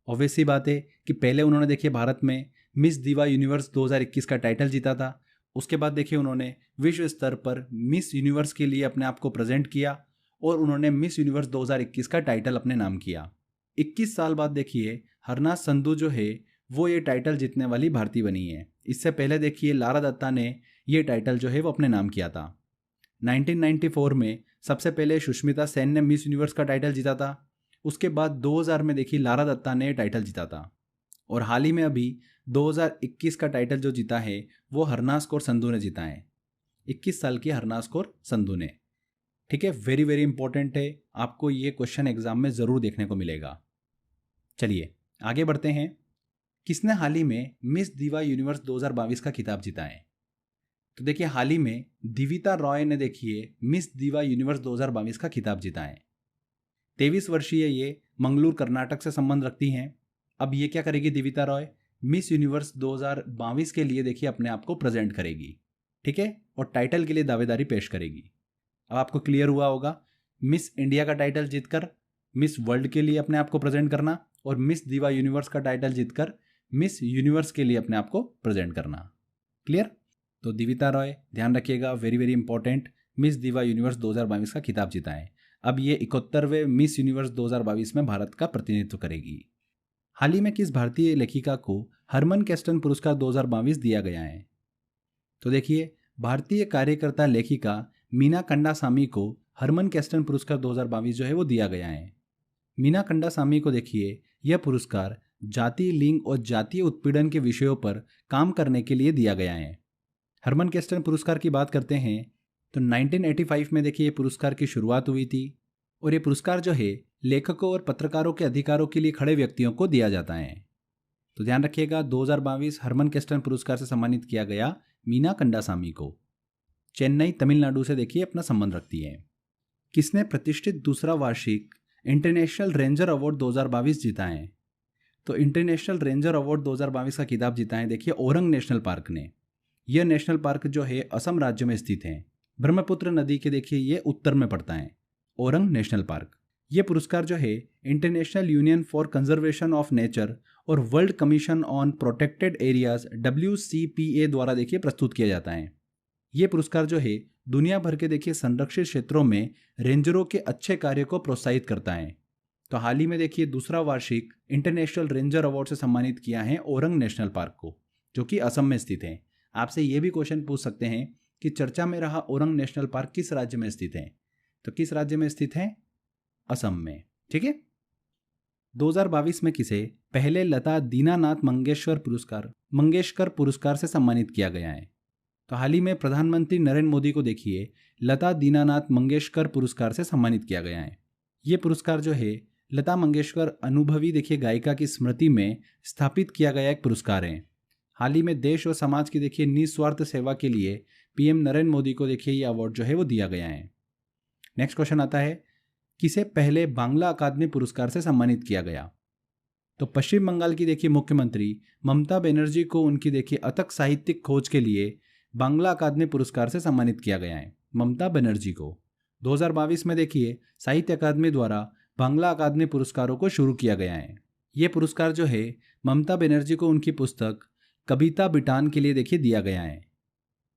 ऑब्वियस सी बात है कि पहले उन्होंने देखिए भारत में मिस दिवा यूनिवर्स 2021 का टाइटल जीता था, उसके बाद देखिए उन्होंने विश्व स्तर पर मिस यूनिवर्स के लिए अपने आप को प्रेजेंट किया और उन्होंने मिस यूनिवर्स 2021 का टाइटल अपने नाम किया। 21 साल बाद देखिए हरनाज संधू जो है वो ये टाइटल जीतने वाली भारतीय बनी है। इससे पहले देखिए लारा दत्ता ने ये टाइटल जो है वो अपने नाम किया था। 1994 में सबसे पहले सुष्मिता सेन ने मिस यूनिवर्स का टाइटल जीता था। उसके बाद 2000 में देखिए लारा दत्ता ने टाइटल जीता था, और हाल ही में अभी 2021 का टाइटल जो जीता है वो हरनाज कौर संधू ने जीता है। 21 साल की हरनाज कौर संधू ने। ठीक है, वेरी वेरी इंपॉर्टेंट है, आपको ये क्वेश्चन एग्जाम में ज़रूर देखने को मिलेगा। चलिए आगे बढ़ते हैं। किसने हाल ही में मिस दिवा यूनिवर्स 2022 का खिताब जीता है? तो देखिए हाल ही में दिविता रॉय ने देखिए मिस दिवा यूनिवर्स 2022 का खिताब जीता है। 23 वर्षीय ये मंगलूर कर्नाटक से संबंध रखती हैं। अब ये क्या करेगी दिविता रॉय? मिस यूनिवर्स 2022 के लिए देखिए अपने आप को प्रेजेंट करेगी। ठीक है, और टाइटल के लिए दावेदारी पेश करेगी। अब आपको क्लियर हुआ होगा, मिस इंडिया का टाइटल जीतकर मिस वर्ल्ड के लिए अपने आप को प्रेजेंट करना और मिस दिवा यूनिवर्स का टाइटल जीतकर मिस यूनिवर्स के लिए अपने आप को प्रेजेंट करना। क्लियर? तो दिविता रॉय ध्यान रखिएगा, वेरी वेरी इंपॉर्टेंट, मिस दिवा यूनिवर्स 2022 का खिताब जीता है। अब ये 71वें मिस यूनिवर्स 2022 में भारत का प्रतिनिधित्व करेगी। हाल ही में किस भारतीय लेखिका को हरमन केस्टन पुरस्कार 2022 दिया गया है? तो देखिए भारतीय कार्यकर्ता लेखिका मीना कंडासामी को हरमन केस्टन पुरस्कार 2022 जो है वो दिया गया है। मीना कंडासामी को देखिए यह पुरस्कार जाति, लिंग और जातीय उत्पीड़न के विषयों पर काम करने के लिए दिया गया है। हरमन केस्टन पुरस्कार की बात करते हैं तो 1985 में देखिए ये पुरस्कार की शुरुआत हुई थी और ये पुरस्कार जो है लेखकों और पत्रकारों के अधिकारों के लिए खड़े व्यक्तियों को दिया जाता है। तो ध्यान रखिएगा 2022 हरमन केस्टन पुरस्कार से सम्मानित किया गया मीना कंडासामी को। चेन्नई तमिलनाडु से देखिए अपना संबंध रखती है। किसने प्रतिष्ठित दूसरा वार्षिक इंटरनेशनल रेंजर अवार्ड 2022 जीता है? तो इंटरनेशनल रेंजर अवार्ड 2022 का खिताब जीता है देखिए औरंग नेशनल पार्क ने। यह नेशनल पार्क जो है असम राज्य में स्थित है। ब्रह्मपुत्र नदी के देखिए ये उत्तर में पड़ता है औरंग नेशनल पार्क। ये पुरस्कार जो है international union for conservation of nature और world commission on protected areas WCPA द्वारा देखिए प्रस्तुत किया जाता है। ये पुरस्कार जो है दुनिया भर के देखिए संरक्षित क्षेत्रों में रेंजरों के अच्छे कार्य को प्रोत्साहित करता है। तो हाल ही में देखिए दूसरा वार्षिक इंटरनेशनल रेंजर अवार्ड से सम्मानित किया है औरंग नेशनल पार्क को, जो कि असम में स्थित है। आपसे ये भी क्वेश्चन पूछ सकते हैं कि चर्चा में रहा औरंग नेशनल पार्क किस राज्य में स्थित है? तो किस राज्य में स्थित है? असम में। ठीक है। 2022 में किसे पहले लता दीनानाथ मंगेशकर पुरस्कार से सम्मानित किया गया है? तो हाल ही में प्रधानमंत्री नरेंद्र मोदी को देखिए लता दीनानाथ मंगेशकर पुरस्कार से सम्मानित किया गया है। ये पुरस्कार जो है लता मंगेशकर अनुभवी देखिए गायिका की स्मृति में स्थापित किया गया एक पुरस्कार है। हाल ही में देश और समाज की देखिए निस्वार्थ सेवा के लिए PM नरेंद्र मोदी को देखिए ये अवार्ड जो है वो दिया गया है। नेक्स्ट क्वेश्चन आता है किसे पहले बांग्ला अकादमी पुरस्कार से सम्मानित किया गया? तो पश्चिम बंगाल की देखिए मुख्यमंत्री ममता बनर्जी को उनकी देखिए अथक साहित्यिक खोज के लिए बांग्ला अकादमी पुरस्कार से सम्मानित किया गया है। ममता बनर्जी को 2022 में देखिए साहित्य अकादमी द्वारा बांग्ला अकादमी पुरस्कारों को शुरू किया गया है। ये पुरस्कार जो है ममता बनर्जी को उनकी पुस्तक कविता बिटान के लिए देखिए दिया गया है।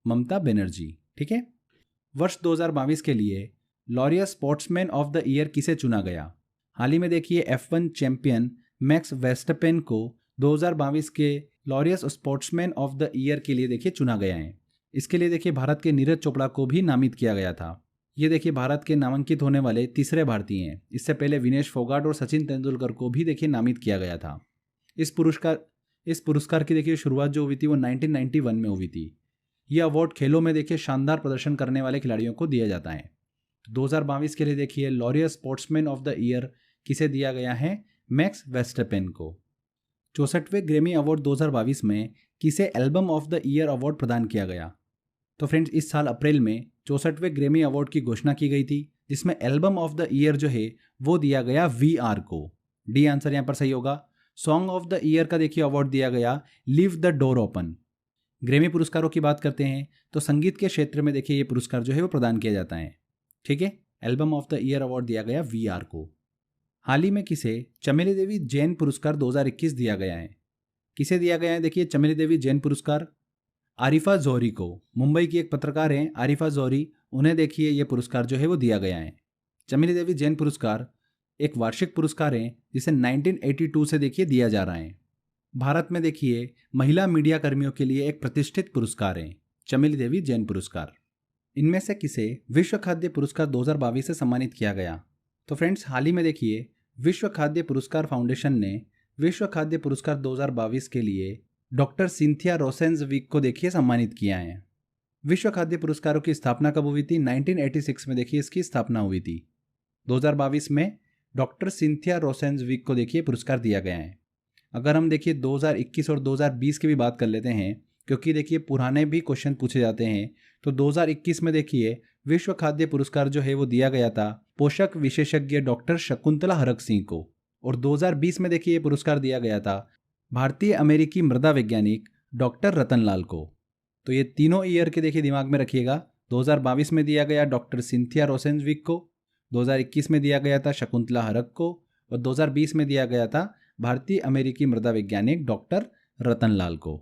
ममता बनर्जी। ठीक है। वर्ष 2022 के लिए Laureus sportsman of the year किसे चुना गया? हाल ही में देखिए F1 चैंपियन मैक्स वेस्टपेन को 2022 के Laureus sportsman of the year के लिए देखिए चुना गया है। इसके लिए देखिए भारत के नीरज चोपड़ा को भी नामित किया गया था। ये देखिए भारत के नामांकित होने वाले तीसरे भारतीय हैं। इससे पहले विनेश फोगाट और सचिन तेंदुलकर को भी देखिए नामित किया गया था। इस पुरस्कार की देखिए शुरुआत जो हुई थी वो 1991 में हुई थी। यह अवार्ड खेलों में देखिए शानदार प्रदर्शन करने वाले खिलाड़ियों को दिया जाता है। 2022 के लिए देखिए Laureus sportsman of the year किसे दिया गया है? मैक्स वेस्टपेन को। 64वें ग्रैमी अवार्ड 2022 में किसे album of the year award प्रदान किया गया? तो फ्रेंड्स इस साल अप्रैल में 64वें ग्रैमी अवार्ड की घोषणा की गई थी, जिसमें एल्बम ऑफ द ईयर जो है वो दिया गया VR को। डी आंसर यहाँ पर सही होगा। सॉन्ग ऑफ द ईयर का देखिए अवार्ड दिया गया leave the door open. Grammy पुरस्कारों की बात करते हैं तो संगीत के क्षेत्र में देखिए ये पुरस्कार जो है वो प्रदान किया जाता है। ठीक है। Album of the year award दिया गया VR को। हाल ही में किसे चमेली देवी जैन पुरस्कार 2021 दिया गया है? किसे दिया गया है? देखिए चमेली देवी जैन पुरस्कार आरिफा जौहरी को। मुंबई की एक पत्रकार हैं आरिफा जौहरी, उन्हें देखिए ये पुरस्कार जो है वो दिया गया है। चमेली देवी जैन पुरस्कार एक वार्षिक पुरस्कार है जिसे 1982 से देखिए दिया जा रहा है। भारत में देखिए महिला मीडिया कर्मियों के लिए एक प्रतिष्ठित पुरस्कार है चमेली देवी जैन पुरस्कार। इनमें से किसे विश्व खाद्य पुरस्कार 2022 से सम्मानित किया गया? तो फ्रेंड्स हाल ही में देखिए विश्व खाद्य पुरस्कार फाउंडेशन ने विश्व खाद्य पुरस्कार 2022 के लिए डॉक्टर सिंथिया रोसेंजविक को देखिए सम्मानित किया है। विश्व खाद्य पुरस्कारों की स्थापना कब हुई थी? 1986 में देखिए इसकी स्थापना हुई थी। 2022 में डॉक्टर सिंथिया रोसेंजविक को देखिए पुरस्कार दिया गया है। अगर हम देखिए 2021 और 2020 की भी बात कर लेते हैं, क्योंकि देखिए पुराने भी क्वेश्चन पूछे जाते हैं, तो 2021 में देखिए विश्व खाद्य पुरस्कार जो है वो दिया गया था पोषक विशेषज्ञ डॉक्टर शकुंतला हरक सिंह को, और 2020 में देखिए ये पुरस्कार दिया गया था भारतीय अमेरिकी मृदा वैज्ञानिक डॉक्टर रतनलाल को। तो ये तीनों ईयर के देखिए दिमाग में रखिएगा। 2022 में दिया गया डॉक्टर सिंथिया रोसेंजविक को, 2021 में दिया गया था शकुंतला हरक को, और 2020 में दिया गया था भारतीय अमेरिकी मृदा वैज्ञानिक डॉक्टर रतनलाल को।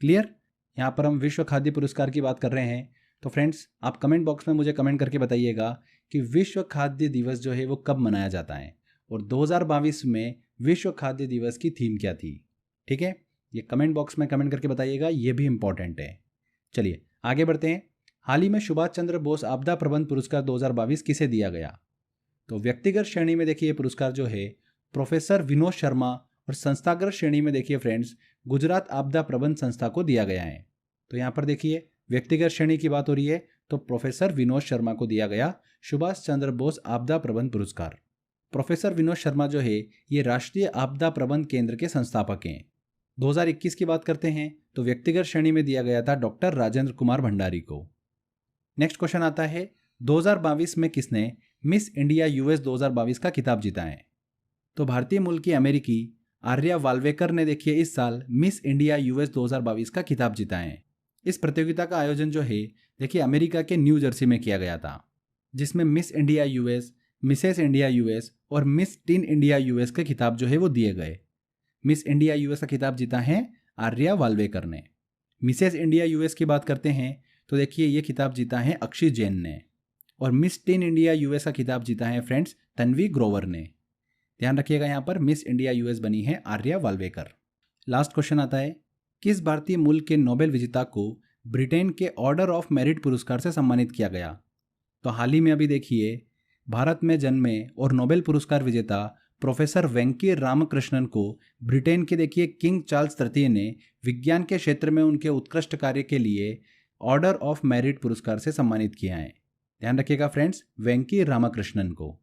क्लियर? यहाँ पर हम विश्व खाद्य पुरस्कार की बात कर रहे हैं। तो फ्रेंड्स आप कमेंट बॉक्स में मुझे कमेंट करके बताइएगा कि विश्व खाद्य दिवस जो है वो कब मनाया जाता है, और 2022 में विश्व खाद्य दिवस की थीम क्या थी। ठीक है, ये कमेंट बॉक्स में कमेंट करके बताइएगा, ये भी इंपॉर्टेंट है। चलिए आगे बढ़ते हैं। हाल ही में सुभाष चंद्र बोस आपदा प्रबंध पुरस्कार 2022 किसे दिया गया? तो व्यक्तिगत श्रेणी में देखिए ये पुरस्कार जो है प्रोफेसर विनोद शर्मा और और संस्थागत श्रेणी में देखिए फ्रेंड्स गुजरात आपदा प्रबंध संस्था को दिया गया है। तो यहाँ पर देखिए व्यक्तिगत श्रेणी की बात हो रही है तो प्रोफेसर विनोद शर्मा को दिया गया सुभाष चंद्र बोस आपदा प्रबंध पुरस्कार। प्रोफेसर विनोद शर्मा जो है ये राष्ट्रीय आपदा प्रबंध केंद्र के संस्थापक हैं। 2021 की बात करते हैं तो व्यक्तिगत श्रेणी में दिया गया था डॉक्टर राजेंद्र कुमार भंडारी को। नेक्स्ट क्वेश्चन आता है 2022 में किसने मिस इंडिया यूएस 2022 का खिताब जीता है? तो भारतीय मूल की अमेरिकी आर्या वाल्वेकर ने देखिए इस साल मिस इंडिया यूएस 2022 का खिताब जीता है। इस प्रतियोगिता का आयोजन जो है देखिए अमेरिका के न्यू जर्सी में किया गया था, जिसमें miss India US, Mrs India US और मिस टीन इंडिया यूएस के खिताब जो है वो दिए गए। मिस इंडिया यूएस का खिताब जीता है आर्या वाल्वेकर ने। मिसेस इंडिया यूएस की बात करते हैं तो देखिए ये खिताब जीता है अक्षी जैन ने। और मिस टीन इंडिया यूएस का खिताब जीता है फ्रेंड्स तन्वी ग्रोवर ने। ध्यान रखिएगा यहाँ पर मिस इंडिया यूएस बनी है आर्या वाल्वेकर। लास्ट क्वेश्चन आता है किस भारतीय मूल के नोबेल विजेता को ब्रिटेन के ऑर्डर ऑफ मेरिट पुरस्कार से सम्मानित किया गया? तो हाल ही में अभी देखिए भारत में जन्मे और नोबेल पुरस्कार विजेता प्रोफेसर वेंकी रामकृष्णन को ब्रिटेन के देखिए किंग चार्ल्स तृतीय ने विज्ञान के क्षेत्र में उनके उत्कृष्ट कार्य के लिए ऑर्डर ऑफ मेरिट पुरस्कार से सम्मानित किया है। ध्यान रखिएगा फ्रेंड्स वेंकी रामकृष्णन को।